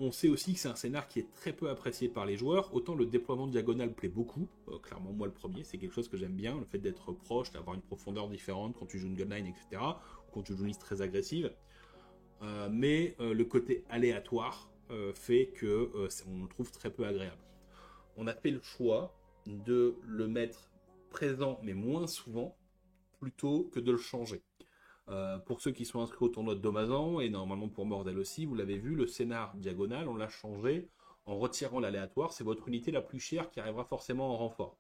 On sait aussi que c'est un scénar qui est très peu apprécié par les joueurs. Autant le déploiement diagonal plaît beaucoup. Clairement, moi, le premier, c'est quelque chose que j'aime bien. Le fait d'être proche, d'avoir une profondeur différente quand tu joues une gunline, etc. Ou quand tu joues une liste très agressive. Mais le côté aléatoire fait que on le trouve très peu agréable. On a fait le choix de le mettre présent, mais moins souvent, plutôt que de le changer. Pour ceux qui sont inscrits au tournoi de Domazan, et normalement pour Mordel aussi, vous l'avez vu, le scénar diagonal, on l'a changé en retirant l'aléatoire. C'est votre unité la plus chère qui arrivera forcément en renfort.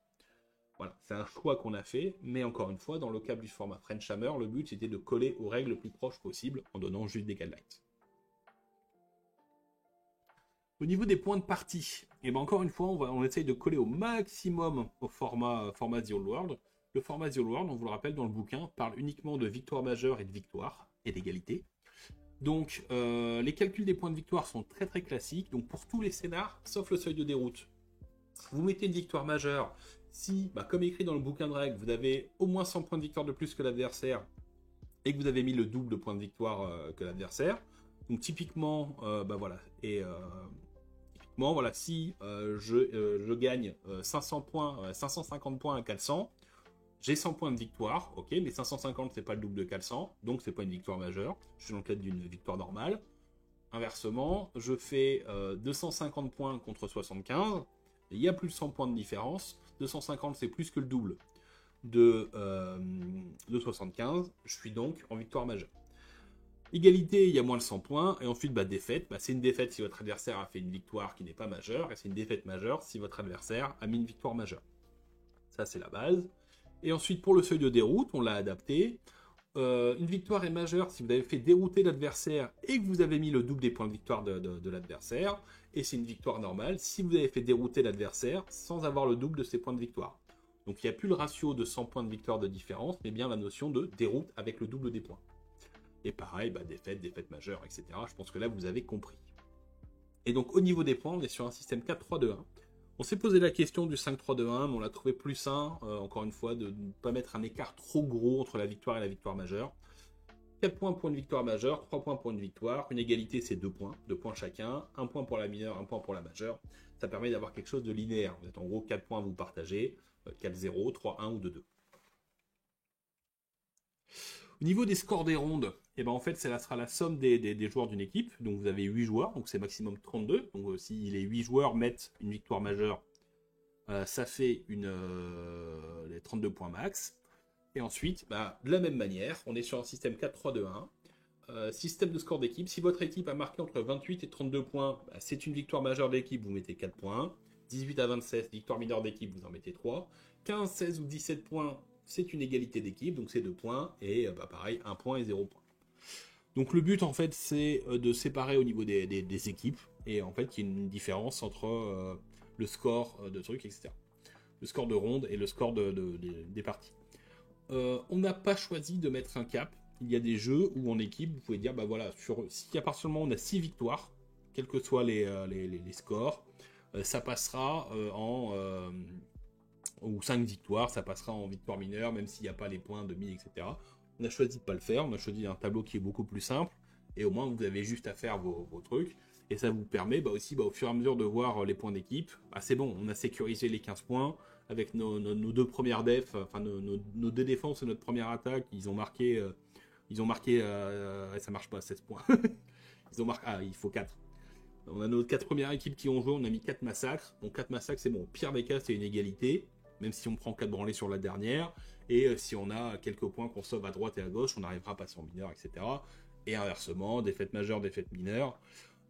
Voilà, c'est un choix qu'on a fait, mais encore une fois, dans le cadre du format French Hammer, le but c'était de coller aux règles le plus proches possible en donnant juste des guidelines. Au niveau des points de partie, et ben encore une fois, on essaye de coller au maximum au format The Old World. Le format The Old World, on vous le rappelle dans le bouquin, parle uniquement de victoire majeure et de victoire, et d'égalité. Donc, les calculs des points de victoire sont très très classiques. Donc, pour tous les scénars, sauf le seuil de déroute, vous mettez une victoire majeure si, comme écrit dans le bouquin de règles, vous avez au moins 100 points de victoire de plus que l'adversaire et que vous avez mis le double de points de victoire que l'adversaire. Donc, typiquement, voilà. Et voilà, si je gagne 500 points, 550 points à 400, j'ai 100 points de victoire, ok, mais 550 c'est pas le double de 400, donc c'est pas une victoire majeure, je suis dans le cadre d'une victoire normale. Inversement, je fais 250 points contre 75, il y a plus de 100 points de différence, 250 c'est plus que le double de 75, je suis donc en victoire majeure. Égalité, il y a moins de 100 points, et ensuite défaite, c'est une défaite si votre adversaire a fait une victoire qui n'est pas majeure, et c'est une défaite majeure si votre adversaire a mis une victoire majeure. Ça c'est la base. Et ensuite pour le seuil de déroute, on l'a adapté. Une victoire est majeure si vous avez fait dérouter l'adversaire et que vous avez mis le double des points de victoire de l'adversaire, et c'est une victoire normale si vous avez fait dérouter l'adversaire sans avoir le double de ses points de victoire. Donc il n'y a plus le ratio de 100 points de victoire de différence, mais bien la notion de déroute avec le double des points. Et pareil, défaite majeure, etc. Je pense que là, vous avez compris. Et donc, au niveau des points, on est sur un système 4-3-2-1. On s'est posé la question du 5-3-2-1, mais on l'a trouvé plus sain, encore une fois, de ne pas mettre un écart trop gros entre la victoire et la victoire majeure. 4 points pour une victoire majeure, 3 points pour une victoire. Une égalité, c'est 2 points. 2 points chacun. 1 point pour la mineure, 1 point pour la majeure. Ça permet d'avoir quelque chose de linéaire. Vous êtes en gros 4 points à vous partager. 4-0, 3-1 ou 2-2. Au niveau des scores des rondes, en fait, ça sera la somme des joueurs d'une équipe. Donc vous avez 8 joueurs, donc c'est maximum 32. Donc si les 8 joueurs mettent une victoire majeure, ça fait les 32 points max. Et ensuite, de la même manière, on est sur un système 4-3-2-1. Système de score d'équipe. Si votre équipe a marqué entre 28 et 32 points, bah, c'est une victoire majeure d'équipe, vous mettez 4 points. 18 à 27, victoire mineure d'équipe, vous en mettez 3. 15, 16 ou 17 points, c'est une égalité d'équipe, donc c'est 2 points. Et bah, pareil, 1 point et 0 point. Donc le but, en fait, c'est de séparer au niveau des équipes. Et en fait, il y a une différence entre le score de trucs, etc. Le score de ronde et le score des parties. On n'a pas choisi de mettre un cap. Il y a des jeux où en équipe, vous pouvez dire, bah voilà, si à partir du moment où on a 6 victoires, quels que soient les scores, ça passera ou 5 victoires, ça passera en victoire mineure, même s'il n'y a pas les points demi, etc. On a choisi de ne pas le faire, on a choisi un tableau qui est beaucoup plus simple, et au moins vous avez juste à faire vos trucs, et ça vous permet aussi au fur et à mesure de voir les points d'équipe. Ah, c'est bon, on a sécurisé les 15 points, avec nos 2 premières defs, enfin nos 2 défenses et notre première attaque, ils ont marqué, ça marche pas, 16 points. Ils ont marqué, il faut 4. On a nos 4 premières équipes qui ont joué, on a mis 4 massacres. Donc 4 massacres, c'est bon. Au pire des cas, c'est une égalité, même si on prend 4 branlés sur la dernière. Et si on a quelques points qu'on sauve à droite et à gauche, on arrivera à passer en mineur, etc. Et inversement, défaite majeure, défaite mineure.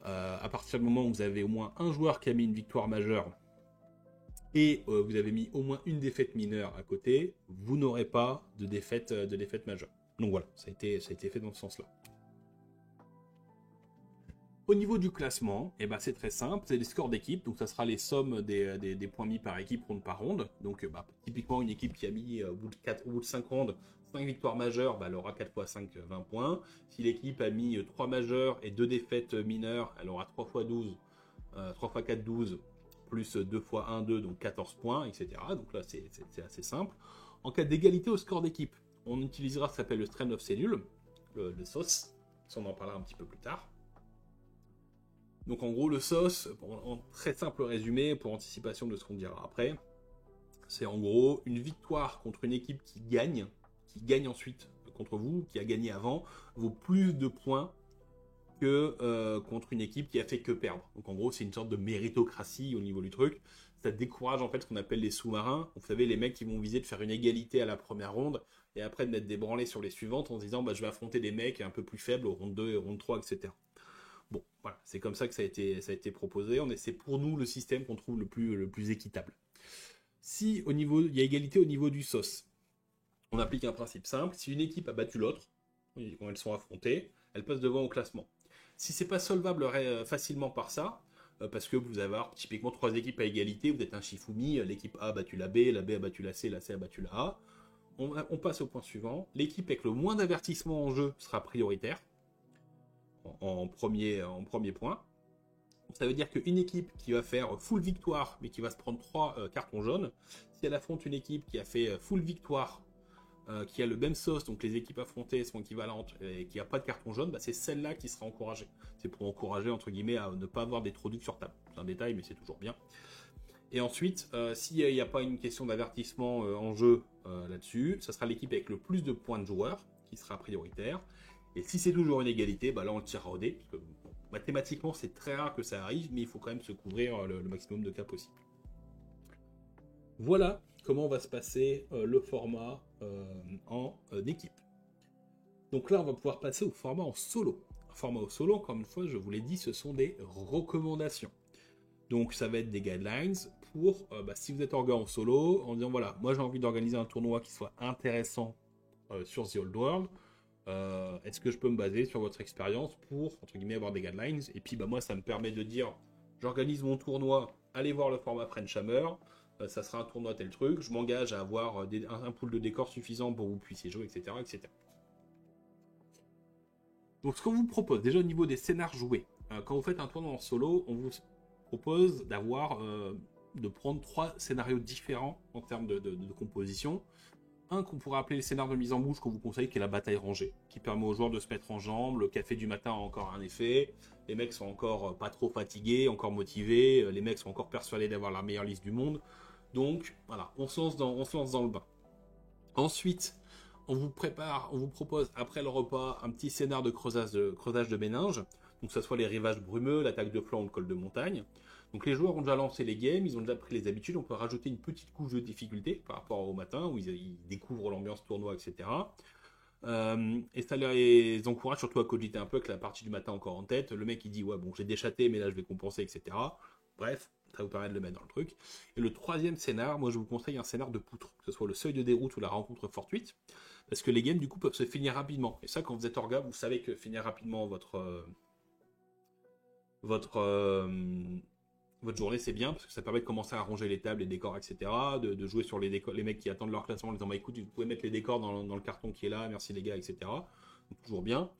À partir du moment où vous avez au moins un joueur qui a mis une victoire majeure et vous avez mis au moins une défaite mineure à côté, vous n'aurez pas de défaite majeure. Donc voilà, ça a été fait dans ce sens-là. Au niveau du classement, c'est très simple, c'est les scores d'équipe, donc ça sera les sommes des points mis par équipe ronde par ronde. Donc typiquement une équipe qui a mis au bout de 5 rondes 5 victoires majeures, elle aura 4 x 5, 20 points. Si l'équipe a mis 3 majeures et 2 défaites mineures, elle aura 3 x 12, 3 x 4, 12, plus 2 x 1, 2, donc 14 points, etc. Donc là c'est assez simple. En cas d'égalité au score d'équipe, on utilisera ce qui s'appelle le Strength of Cellule, le SOS, ça on en parlera un petit peu plus tard. Donc en gros le SOS, en très simple résumé, pour anticipation de ce qu'on dira après, c'est en gros une victoire contre une équipe qui gagne ensuite contre vous, qui a gagné avant, vaut plus de points que contre une équipe qui a fait que perdre. Donc en gros c'est une sorte de méritocratie au niveau du truc. Ça décourage en fait ce qu'on appelle les sous-marins. Vous savez, les mecs qui vont viser de faire une égalité à la première ronde et après de mettre des branlés sur les suivantes en se disant je vais affronter des mecs un peu plus faibles au ronde 2 et ronde 3, etc. Bon, voilà, c'est comme ça que ça a été proposé. C'est pour nous le système qu'on trouve le plus équitable. Si il y a égalité au niveau du SOS, on applique un principe simple. Si une équipe a battu l'autre, quand elles sont affrontées, elle passe devant au classement. Si c'est pas solvable facilement par ça, parce que vous avez typiquement 3 équipes à égalité, vous êtes un Shifumi, l'équipe A a battu la B a battu la C a battu la A, on passe au point suivant. L'équipe avec le moins d'avertissements en jeu sera prioritaire. En premier point. Ça veut dire qu'une équipe qui va faire full victoire, mais qui va se prendre 3 cartons jaunes, si elle affronte une équipe qui a fait full victoire, qui a le même sauce, donc les équipes affrontées sont équivalentes, et qui n'a pas de carton jaune, c'est celle-là qui sera encouragée. C'est pour encourager, entre guillemets, à ne pas avoir des trous sur table. C'est un détail, mais c'est toujours bien. Et ensuite, s'il n'y a pas une question d'avertissement en jeu là-dessus, ça sera l'équipe avec le plus de points de joueurs qui sera prioritaire. Et si c'est toujours une égalité, là on le tirera au dé, parce que mathématiquement c'est très rare que ça arrive, mais il faut quand même se couvrir le maximum de cas possible. Voilà comment va se passer le format en équipe. Donc là on va pouvoir passer au format en solo. Un format en solo, encore une fois, je vous l'ai dit, ce sont des recommandations. Donc ça va être des guidelines pour, si vous êtes en solo, en disant voilà, moi j'ai envie d'organiser un tournoi qui soit intéressant sur The Old World. Est-ce que je peux me baser sur votre expérience pour, entre guillemets, avoir des guidelines? Et puis moi ça me permet de dire, j'organise mon tournoi, allez voir le format French Hammer, ça sera un tournoi tel truc, je m'engage à avoir un pool de décors suffisant pour que vous puissiez jouer, etc., etc. Donc ce qu'on vous propose, déjà au niveau des scénars joués, quand vous faites un tournoi en solo, on vous propose de prendre 3 scénarios différents en termes de composition. Un qu'on pourrait appeler le scénario de mise en bouche qu'on vous conseille, qui est la bataille rangée, qui permet aux joueurs de se mettre en jambes, le café du matin a encore un effet, les mecs sont encore pas trop fatigués, encore motivés, les mecs sont encore persuadés d'avoir la meilleure liste du monde, donc voilà, on se lance dans le bain. Ensuite, on vous propose après le repas un petit scénar de creusage de méninges, donc que ce soit les rivages brumeux, l'attaque de flanc ou le col de montagne. Donc les joueurs ont déjà lancé les games, ils ont déjà pris les habitudes, on peut rajouter une petite couche de difficulté par rapport au matin, où ils découvrent l'ambiance tournoi, etc. Et ça les encourage surtout à cogiter un peu avec la partie du matin encore en tête. Le mec il dit ouais bon j'ai déchaté mais là je vais compenser, etc. Bref, ça vous permet de le mettre dans le truc. Et le troisième scénar, moi je vous conseille un scénar de poutre, que ce soit le seuil de déroute ou la rencontre fortuite, parce que les games du coup peuvent se finir rapidement. Et ça quand vous êtes orga, vous savez que finir rapidement votre, votre journée c'est bien, parce que ça permet de commencer à ranger les tables, les décors, etc. De jouer sur les décors, les mecs qui attendent leur classement en disant bah écoute, vous pouvez mettre les décors dans le carton qui est là, merci les gars, etc. Donc, toujours bien.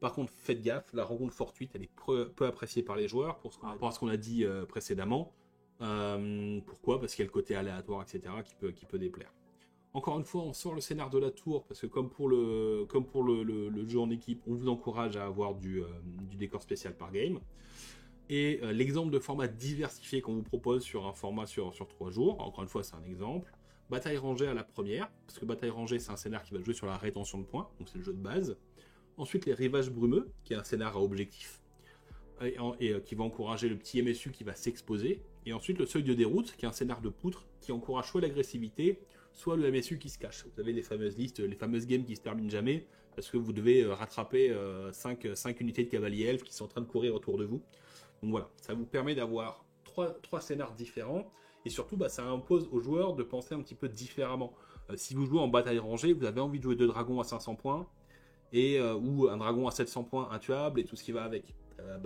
Par contre, faites gaffe, la rencontre fortuite, elle est peu appréciée par les joueurs par rapport à ce qu'on a dit précédemment. Pourquoi? Parce qu'il y a le côté aléatoire, etc. qui peut déplaire. Encore une fois, on sort le scénar de la tour, parce que comme pour le jeu en équipe, on vous encourage à avoir du décor spécial par game. Et l'exemple de format diversifié qu'on vous propose sur un format sur 3 jours, encore une fois c'est un exemple, bataille rangée à la première, parce que bataille rangée c'est un scénar qui va jouer sur la rétention de points, donc c'est le jeu de base. Ensuite les rivages brumeux, qui est un scénar à objectif, et qui va encourager le petit MSU qui va s'exposer. Et ensuite le seuil de déroute, qui est un scénar de poutre, qui encourage soit l'agressivité, soit le MSU qui se cache. Vous avez les fameuses listes, les fameuses games qui se terminent jamais, parce que vous devez rattraper 5 unités de cavaliers elfes qui sont en train de courir autour de vous. Donc voilà, ça vous permet d'avoir trois scénars différents, et surtout ça impose aux joueurs de penser un petit peu différemment. Si vous jouez en bataille rangée, vous avez envie de jouer 2 dragons à 500 points, ou un dragon à 700 points intuable, et tout ce qui va avec.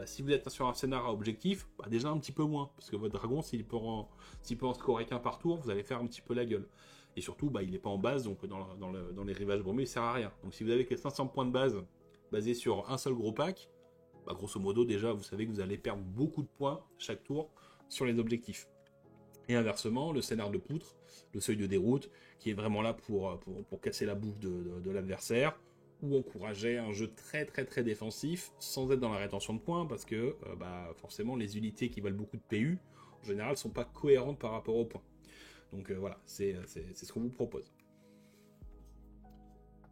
Si vous êtes sur un scénar à objectif, déjà un petit peu moins, parce que votre dragon, s'il peut en scorer qu'un par tour, vous allez faire un petit peu la gueule. Et surtout, il n'est pas en base, donc dans les rivages brumeux, il sert à rien. Donc si vous avez que 500 points de base, basés sur un seul gros pack, grosso modo, déjà, vous savez que vous allez perdre beaucoup de points chaque tour sur les objectifs. Et inversement, le scénar de poutre, le seuil de déroute, qui est vraiment là pour casser la bouffe de l'adversaire, ou encourager un jeu très très très défensif, sans être dans la rétention de points, parce que forcément, les unités qui valent beaucoup de PU, en général, sont pas cohérentes par rapport aux points. Donc voilà, c'est ce qu'on vous propose.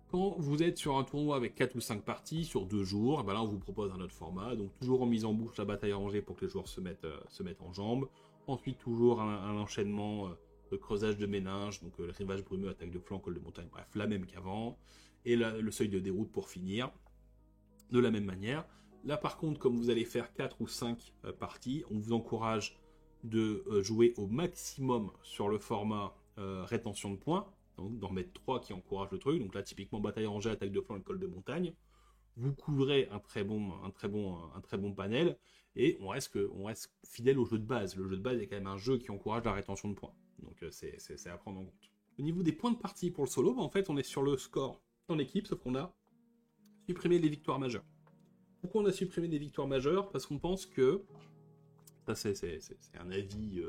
Quand vous êtes sur un tournoi avec 4 ou 5 parties sur 2 jours, là on vous propose un autre format, donc toujours en mise en bouche la bataille rangée pour que les joueurs se mettent en jambes. Ensuite toujours un enchaînement de creusage de méninges, donc le rivage brumeux, attaque de flanc, col de montagne, bref, la même qu'avant. Et le seuil de déroute pour finir, de la même manière. Là par contre, comme vous allez faire 4 ou 5 parties, on vous encourage de jouer au maximum sur le format rétention de points, donc d'en mettre 3 qui encouragent le truc. Donc là, typiquement, bataille rangée, attaque de flanc et col de montagne. Vous couvrez un très bon panel, et on reste fidèle au jeu de base. Le jeu de base est quand même un jeu qui encourage la rétention de points. Donc c'est à prendre en compte. Au niveau des points de partie pour le solo, en fait, on est sur le score en équipe, sauf qu'on a supprimé les victoires majeures. Pourquoi on a supprimé les victoires majeures? Parce qu'on pense que, ça c'est un avis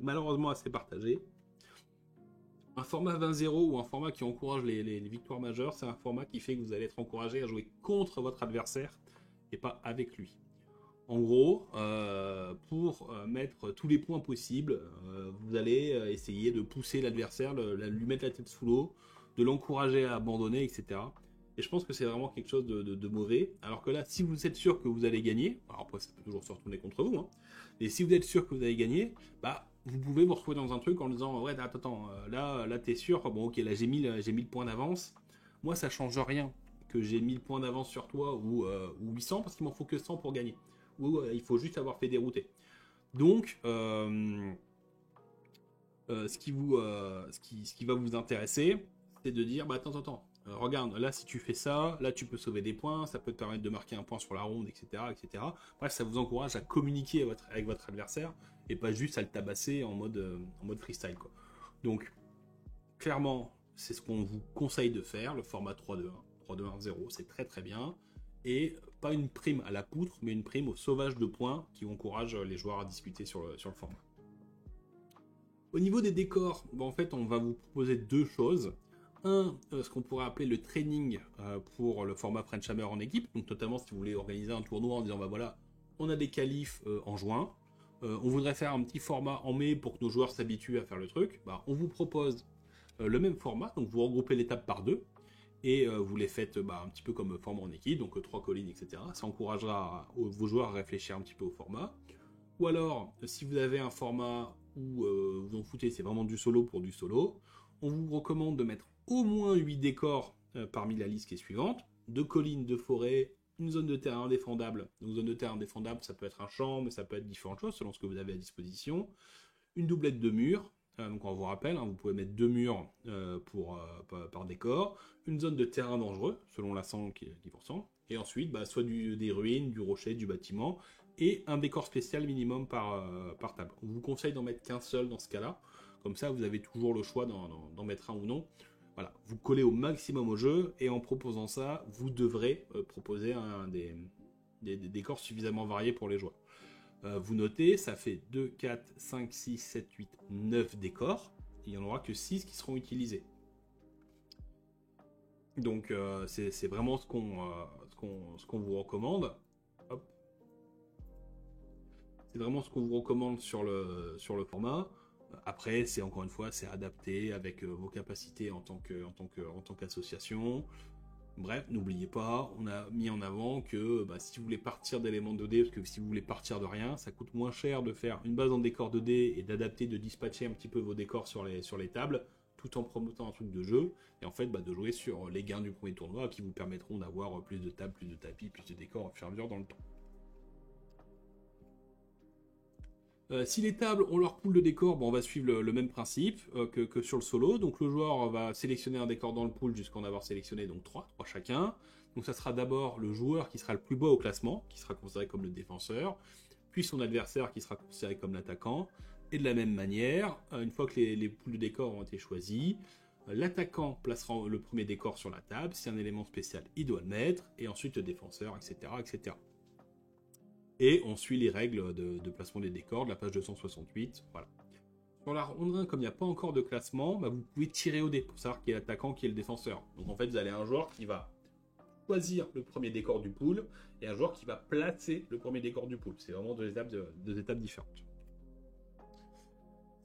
malheureusement assez partagé, un format 20-0 ou un format qui encourage les victoires majeures, c'est un format qui fait que vous allez être encouragé à jouer contre votre adversaire et pas avec lui. En gros, pour mettre tous les points possibles, vous allez essayer de pousser l'adversaire, lui mettre la tête sous l'eau, de l'encourager à abandonner, etc. Et je pense que c'est vraiment quelque chose de mauvais. Alors que là, si vous êtes sûr que vous allez gagner, alors après ça peut toujours se retourner contre vous, hein, mais si vous êtes sûr que vous allez gagner, vous pouvez vous retrouver dans un truc en disant ouais attends, là t'es sûr, bon ok là j'ai 1000 points d'avance, moi ça change rien que j'ai 1000 points d'avance sur toi ou 800 parce qu'il m'en faut que 100 pour gagner, ou il faut juste avoir fait dérouter. Donc ce qui va vous intéresser, c'est de dire attends, regarde, là si tu fais ça, là tu peux sauver des points, ça peut te permettre de marquer un point sur la ronde, etc. Bref, ça vous encourage à communiquer avec votre adversaire et pas juste à le tabasser en mode freestyle, quoi. Donc, clairement, c'est ce qu'on vous conseille de faire, le format 3-2-1, 3-2-1-0, c'est très très bien. Et pas une prime à la poutre, mais une prime au sauvage de points qui encourage les joueurs à discuter sur le format. Au niveau des décors, en fait, on va vous proposer 2 choses. Ce qu'on pourrait appeler le training pour le format French Hammer en équipe, donc notamment si vous voulez organiser un tournoi en disant voilà, on a des qualifs en juin, on voudrait faire un petit format en mai pour que nos joueurs s'habituent à faire le truc, on vous propose le même format, donc vous regroupez les tables par 2, et vous les faites un petit peu comme format en équipe, donc 3 collines, etc. Ça encouragera vos joueurs à réfléchir un petit peu au format. Ou alors, si vous avez un format où vous en foutez, c'est vraiment du solo pour du solo, on vous recommande de mettre au moins 8 décors parmi la liste qui est suivante. 2 collines, 2 forêts, une zone de terrain indéfendable. Donc zone de terrain indéfendable, ça peut être un champ, mais ça peut être différentes choses selon ce que vous avez à disposition. Une doublette de murs. Donc on vous rappelle, vous pouvez mettre 2 murs par décor. Une zone de terrain dangereux, selon l'ascendant qui ressemble. Et ensuite, soit des ruines, du rocher, du bâtiment. Et un décor spécial minimum par table. On vous conseille d'en mettre qu'un seul dans ce cas-là. Comme ça, vous avez toujours le choix d'en mettre un ou non. Voilà, vous collez au maximum au jeu, et en proposant ça, vous devrez proposer des décors suffisamment variés pour les joueurs. Vous notez, ça fait 2, 4, 5, 6, 7, 8, 9 décors. Il n'y en aura que 6 qui seront utilisés. Donc c'est vraiment ce qu'on vous recommande. Hop. C'est vraiment ce qu'on vous recommande sur le format. Après, c'est encore une fois, c'est adapté avec vos capacités en tant qu'association. Bref, n'oubliez pas, on a mis en avant que si vous voulez partir d'éléments 2D, parce que si vous voulez partir de rien, ça coûte moins cher de faire une base en décor 2D et d'adapter, de dispatcher un petit peu vos décors sur les tables, tout en promotant un truc de jeu, et en fait de jouer sur les gains du premier tournoi qui vous permettront d'avoir plus de tables, plus de tapis, plus de décors au fur et à mesure dans le temps. Si les tables ont leur pool de décors, on va suivre le même principe que sur le solo. Donc le joueur va sélectionner un décor dans le pool jusqu'à en avoir sélectionné donc 3 chacun. Donc ça sera d'abord le joueur qui sera le plus bas au classement, qui sera considéré comme le défenseur, puis son adversaire qui sera considéré comme l'attaquant. Et de la même manière, une fois que les pools de décors ont été choisis, l'attaquant placera le premier décor sur la table. Si c'est un élément spécial, il doit le mettre, et ensuite le défenseur, etc. etc. Et on suit les règles de placement des décors de la page 268. Voilà. Sur la ronde 1, comme il n'y a pas encore de classement, vous pouvez tirer au dé pour savoir qui est l'attaquant, qui est le défenseur. Donc en fait, vous avez un joueur qui va choisir le premier décor du pool et un joueur qui va placer le premier décor du pool. C'est vraiment deux étapes différentes.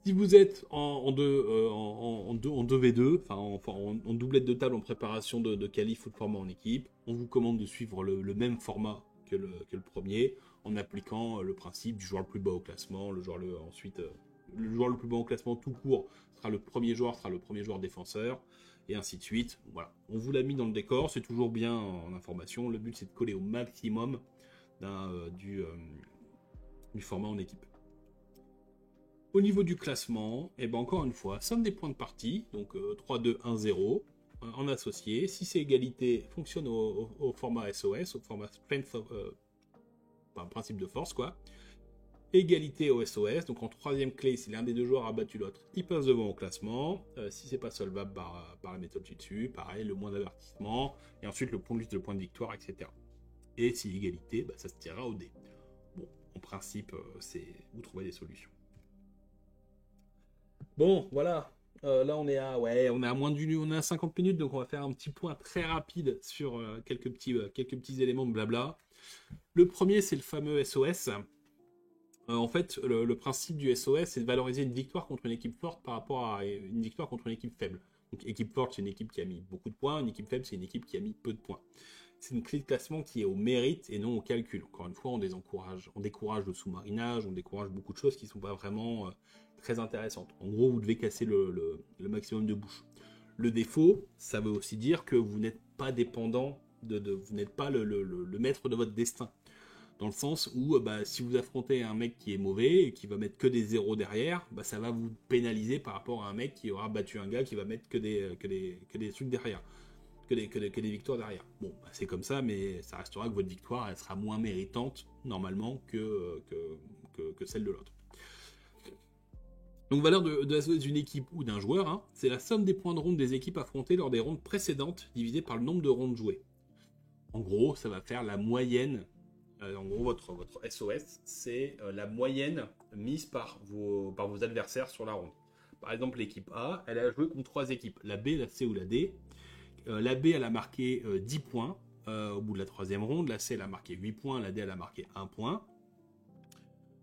Si vous êtes en 2v2, en doublette de table en préparation de qualif ou de format en équipe, on vous commande de suivre le même format que le premier, en appliquant le principe du joueur le plus bas au classement. Le joueur le plus bas au classement tout court sera le premier joueur défenseur, et ainsi de suite. Voilà, on vous l'a mis dans le décor, c'est toujours bien en information. Le but c'est de coller au maximum du format en équipe. Au niveau du classement, encore une fois, somme des points de partie, donc 3, 2, 1, 0, en associé. Si c'est égalité, fonctionne au format SOS, au format Strength principe de force, quoi. Égalité au SOS, donc en troisième clé, si l'un des deux joueurs a battu l'autre, il passe devant au classement. Si c'est pas solvable par la méthode Jitsu, pareil, le moins d'avertissement, et ensuite le point de victoire, etc. Et si égalité, ça se tirera au dé. Bon, en principe, vous trouvez des solutions. Bon, voilà. Là, on est à on est à 50 minutes, donc on va faire un petit point très rapide sur quelques petits éléments de blabla. Le premier, c'est le fameux SOS. En fait, le principe du SOS, c'est de valoriser une victoire contre une équipe forte par rapport à une victoire contre une équipe faible. Donc, équipe forte, c'est une équipe qui a mis beaucoup de points. Une équipe faible, c'est une équipe qui a mis peu de points. C'est une clé de classement qui est au mérite et non au calcul. Encore une fois, on décourage le sous-marinage, on décourage beaucoup de choses qui ne sont pas vraiment très intéressantes. En gros, vous devez casser le maximum de bouches. Le défaut, ça veut aussi dire que vous n'êtes pas dépendant, vous n'êtes pas le maître de votre destin. Dans le sens où si vous affrontez un mec qui est mauvais et qui va mettre que des zéros derrière, ça va vous pénaliser par rapport à un mec qui aura battu un gars qui va mettre que des trucs derrière, que des victoires derrière. Bon, c'est comme ça, mais ça restera que votre victoire, elle sera moins méritante normalement que celle de l'autre. Donc valeur d'une équipe ou d'un joueur, c'est la somme des points de ronde des équipes affrontées lors des rondes précédentes divisée par le nombre de rondes jouées. En gros, ça va faire la moyenne. En gros, votre SOS, c'est la moyenne mise par vos adversaires sur la ronde. Par exemple, l'équipe A, elle a joué contre 3 équipes, la B, la C ou la D. La B, elle a marqué 10 points au bout de la 3e ronde, la C, elle a marqué 8 points, la D, elle a marqué 1 point.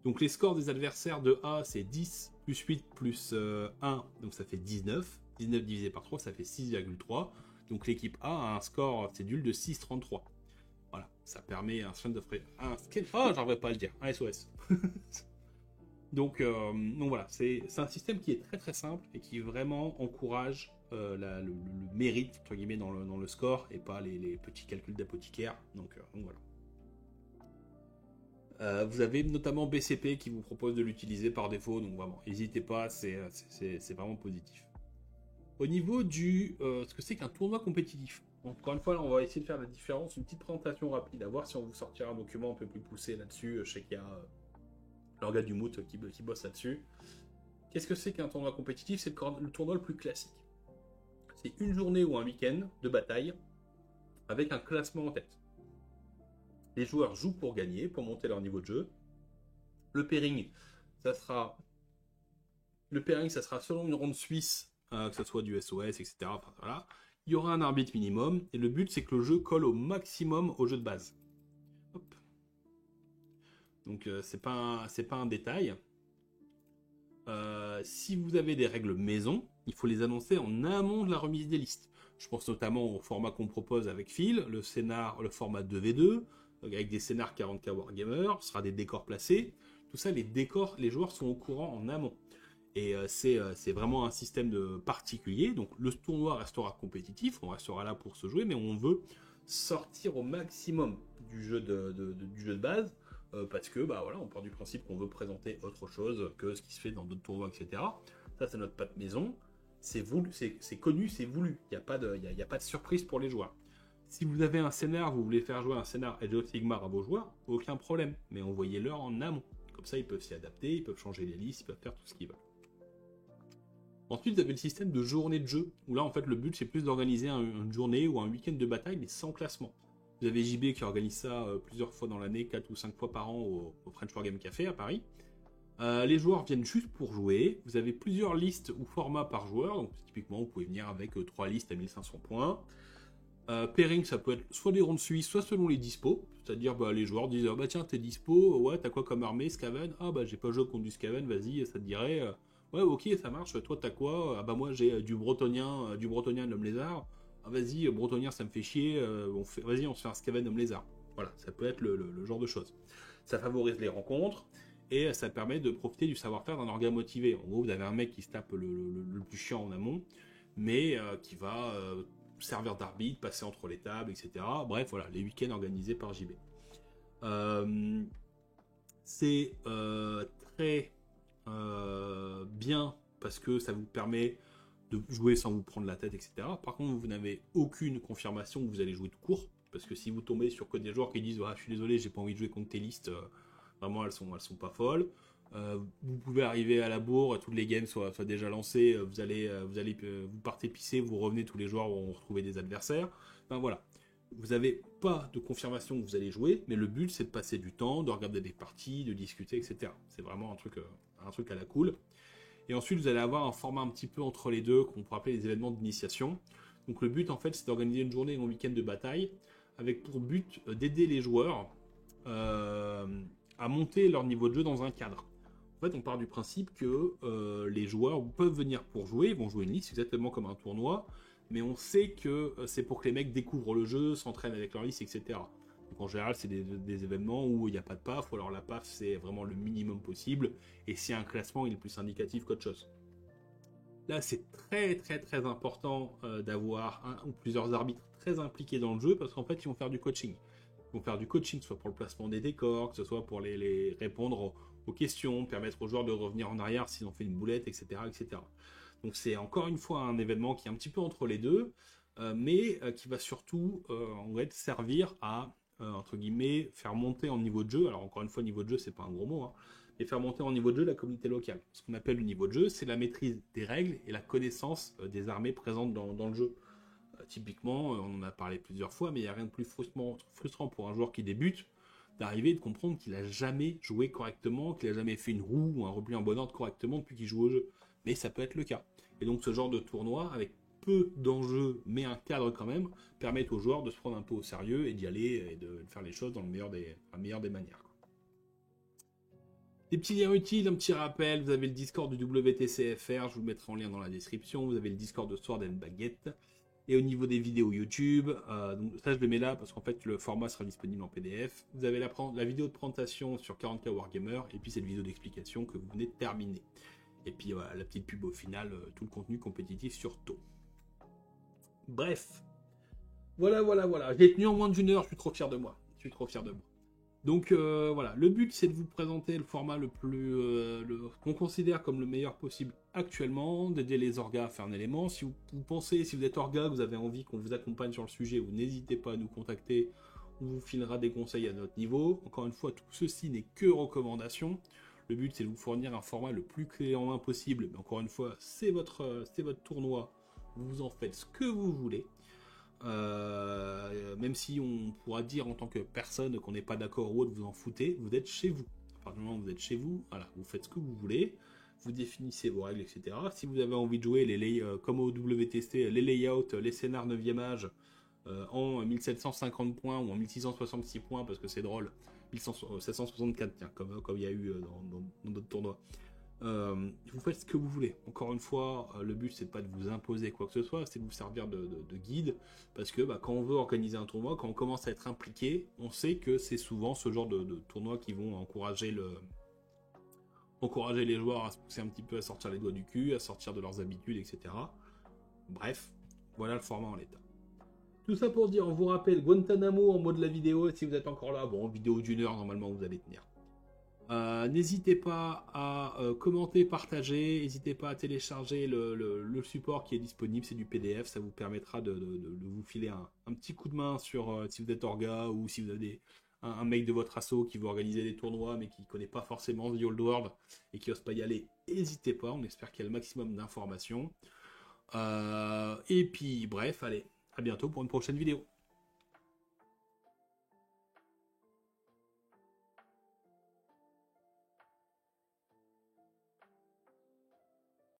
Donc les scores des adversaires de A, c'est 10 plus 8 plus 1, donc ça fait 19. 19 divisé par 3, ça fait 6,3. Donc l'équipe A a un score cédule de 6,33. Voilà, ça permet un strength of j'arriverai pas à le dire, un SOS. donc voilà, c'est un système qui est très très simple et qui vraiment encourage le mérite, entre guillemets, dans le score, et pas les petits calculs d'apothicaire. Donc voilà. Vous avez notamment BCP qui vous propose de l'utiliser par défaut, donc vraiment, n'hésitez pas, c'est vraiment positif. Au niveau du ce que c'est qu'un tournoi compétitif, encore une fois, là, on va essayer de faire la différence, une petite présentation rapide, à voir si on vous sortira un document un peu plus poussé là-dessus. Je sais qu'il y a l'organe du Moot qui bosse là-dessus. Qu'est-ce que c'est qu'un tournoi compétitif? C'est le tournoi le plus classique. C'est une journée ou un week-end de bataille avec un classement en tête. Les joueurs jouent pour gagner, pour monter leur niveau de jeu. Le pairing, ça sera selon une ronde suisse, que ce soit du SOS, etc. Enfin, voilà. Il y aura un arbitre minimum, et le but c'est que le jeu colle au maximum au jeu de base. Hop. Donc c'est pas un détail. Si vous avez des règles maison, il faut les annoncer en amont de la remise des listes. Je pense notamment au format qu'on propose avec Phil, le format 2v2, avec des scénars 40K Wargamer, ce sera des décors placés. Tout ça, les décors, les joueurs sont au courant en amont. Et c'est vraiment un système particulier. Donc le tournoi restera compétitif, on restera là pour se jouer, mais on veut sortir au maximum du jeu de base, parce que voilà, on part du principe qu'on veut présenter autre chose que ce qui se fait dans d'autres tournois, etc. Ça, c'est notre patte maison. C'est voulu, c'est connu, c'est voulu. Il n'y a pas de surprise pour les joueurs. Si vous avez un scénar, vous voulez faire jouer un scénar Age of Sigmar à vos joueurs, aucun problème. Mais envoyez-leur en amont. Comme ça, ils peuvent s'y adapter, ils peuvent changer les listes, ils peuvent faire tout ce qu'ils veulent. Ensuite, vous avez le système de journée de jeu, où là, en fait, le but, c'est plus d'organiser une journée ou un week-end de bataille, mais sans classement. Vous avez JB qui organise ça plusieurs fois dans l'année, 4 ou 5 fois par an au French Wargame Café à Paris. Les joueurs viennent juste pour jouer. Vous avez plusieurs listes ou formats par joueur. Donc, typiquement, vous pouvez venir avec 3 listes à 1500 points. Pairing, ça peut être soit des rondes suisses, soit selon les dispos. C'est-à-dire, les joueurs disent tiens, t'es dispo, ouais, t'as quoi comme armée, Skaven? J'ai pas joué contre du Skaven, vas-y, ça te dirait. Ouais, ok, ça marche. Toi, t'as quoi? Moi, j'ai du bretonien homme lézard. Vas-y, bretonien, ça me fait chier. Vas-y, on se fait un Skaven homme lézard. Voilà, ça peut être le genre de choses. Ça favorise les rencontres. Et ça permet de profiter du savoir-faire d'un organe motivé. En gros, vous avez un mec qui se tape le plus chiant en amont, mais qui va servir d'arbitre, passer entre les tables, etc. Bref, voilà, les week-ends organisés par JB. C'est très bien parce que ça vous permet de jouer sans vous prendre la tête, etc. Par contre, vous n'avez aucune confirmation que vous allez jouer tout court, parce que si vous tombez sur que des joueurs qui disent je suis désolé, j'ai pas envie de jouer contre tes listes, vraiment elles sont pas folles. Vous pouvez arriver à la bourre, toutes les games soient déjà lancées, vous partez pisser, vous revenez, tous les joueurs vont retrouver des adversaires. Enfin voilà, vous n'avez pas de confirmation que vous allez jouer, mais le but c'est de passer du temps, de regarder des parties, de discuter, etc. C'est vraiment un truc à la cool. Et ensuite vous allez avoir un format un petit peu entre les deux qu'on pourrait appeler les événements d'initiation. Donc le but en fait c'est d'organiser une journée ou un week-end de bataille avec pour but d'aider les joueurs à monter leur niveau de jeu dans un cadre. En fait, on part du principe que les joueurs peuvent venir pour jouer, ils vont jouer une liste exactement comme un tournoi, mais on sait que c'est pour que les mecs découvrent le jeu, s'entraînent avec leur liste, etc. Donc en général, c'est des événements où il n'y a pas de PAF, ou alors la PAF, c'est vraiment le minimum possible, et si un classement, il est plus indicatif qu'autre chose. Là, c'est très très très important d'avoir un ou plusieurs arbitres très impliqués dans le jeu, parce qu'en fait, ils vont faire du coaching. Ils vont faire du coaching, soit pour le placement des décors, que ce soit pour les répondre aux questions, permettre aux joueurs de revenir en arrière s'ils ont fait une boulette, etc. etc. Donc c'est encore une fois un événement qui est un petit peu entre les deux, mais qui va surtout en fait, servir à, entre guillemets, faire monter en niveau de jeu. Alors encore une fois, niveau de jeu, c'est pas un gros mot, hein, mais faire monter en niveau de jeu la communauté locale. Ce qu'on appelle le niveau de jeu, c'est la maîtrise des règles et la connaissance des armées présentes dans le jeu. Typiquement, on en a parlé plusieurs fois, mais il n'y a rien de plus frustrant pour un joueur qui débute d'arriver et de comprendre qu'il n'a jamais joué correctement, qu'il n'a jamais fait une roue ou un repli en bon ordre correctement depuis qu'il joue au jeu. Mais ça peut être le cas. Et donc ce genre de tournoi, avec peu d'enjeux, mais un cadre quand même, permet aux joueurs de se prendre un peu au sérieux et d'y aller et de faire les choses dans la meilleure des manières. Des petits liens utiles, un petit rappel, vous avez le Discord du WTCFR, je vous le mettrai en lien dans la description, vous avez le Discord de Sword and Baguette. Et au niveau des vidéos YouTube, donc ça je le mets là parce qu'en fait le format sera disponible en PDF. Vous avez la vidéo de présentation sur 40K Wargamer et puis cette vidéo d'explication que vous venez de terminer. Et puis voilà, la petite pub au final, tout le contenu compétitif sur TO. Bref. Voilà. Je l'ai tenu en moins d'1 heure, je suis trop fier de moi. Donc voilà, le but c'est de vous présenter le format le plus qu'on considère comme le meilleur possible actuellement, d'aider les orgas à faire un élément. Si vous pensez, si vous êtes orga, que vous avez envie qu'on vous accompagne sur le sujet, vous n'hésitez pas à nous contacter, on vous filera des conseils à notre niveau. Encore une fois, tout ceci n'est que recommandation. Le but c'est de vous fournir un format le plus clé en main possible. Mais encore une fois, c'est votre tournoi, vous en faites ce que vous voulez. Même si on pourra dire en tant que personne qu'on n'est pas d'accord ou autre, vous en foutez, vous êtes chez vous. À partir du moment où vous êtes chez vous, voilà, vous faites ce que vous voulez, vous définissez vos règles, etc. Si vous avez envie de jouer comme au WTC, les layouts, les scénars 9e âge en 1750 points ou en 1666 points, parce que c'est drôle, 1764, tiens, comme il y a eu dans d'autres tournois. Vous faites ce que vous voulez. Encore une fois, le but c'est pas de vous imposer quoi que ce soit, c'est de vous servir de guide, parce que quand on veut organiser un tournoi, quand on commence à être impliqué, on sait que c'est souvent ce genre de tournois qui vont encourager les joueurs à se pousser un petit peu, à sortir les doigts du cul, à sortir de leurs habitudes, etc. Bref, voilà le format en l'état. Tout ça pour dire, on vous rappelle, Guantanamo en mode de la vidéo, si vous êtes encore là, bon, vidéo d'1 heure, normalement vous allez tenir. N'hésitez pas à commenter, partager, n'hésitez pas à télécharger le support qui est disponible, c'est du PDF, ça vous permettra de vous filer un petit coup de main sur si vous êtes orga ou si vous avez un mec de votre asso qui veut organiser des tournois mais qui ne connaît pas forcément The Old World et qui n'ose pas y aller, n'hésitez pas, on espère qu'il y a le maximum d'informations. Et puis bref, allez, à bientôt pour une prochaine vidéo.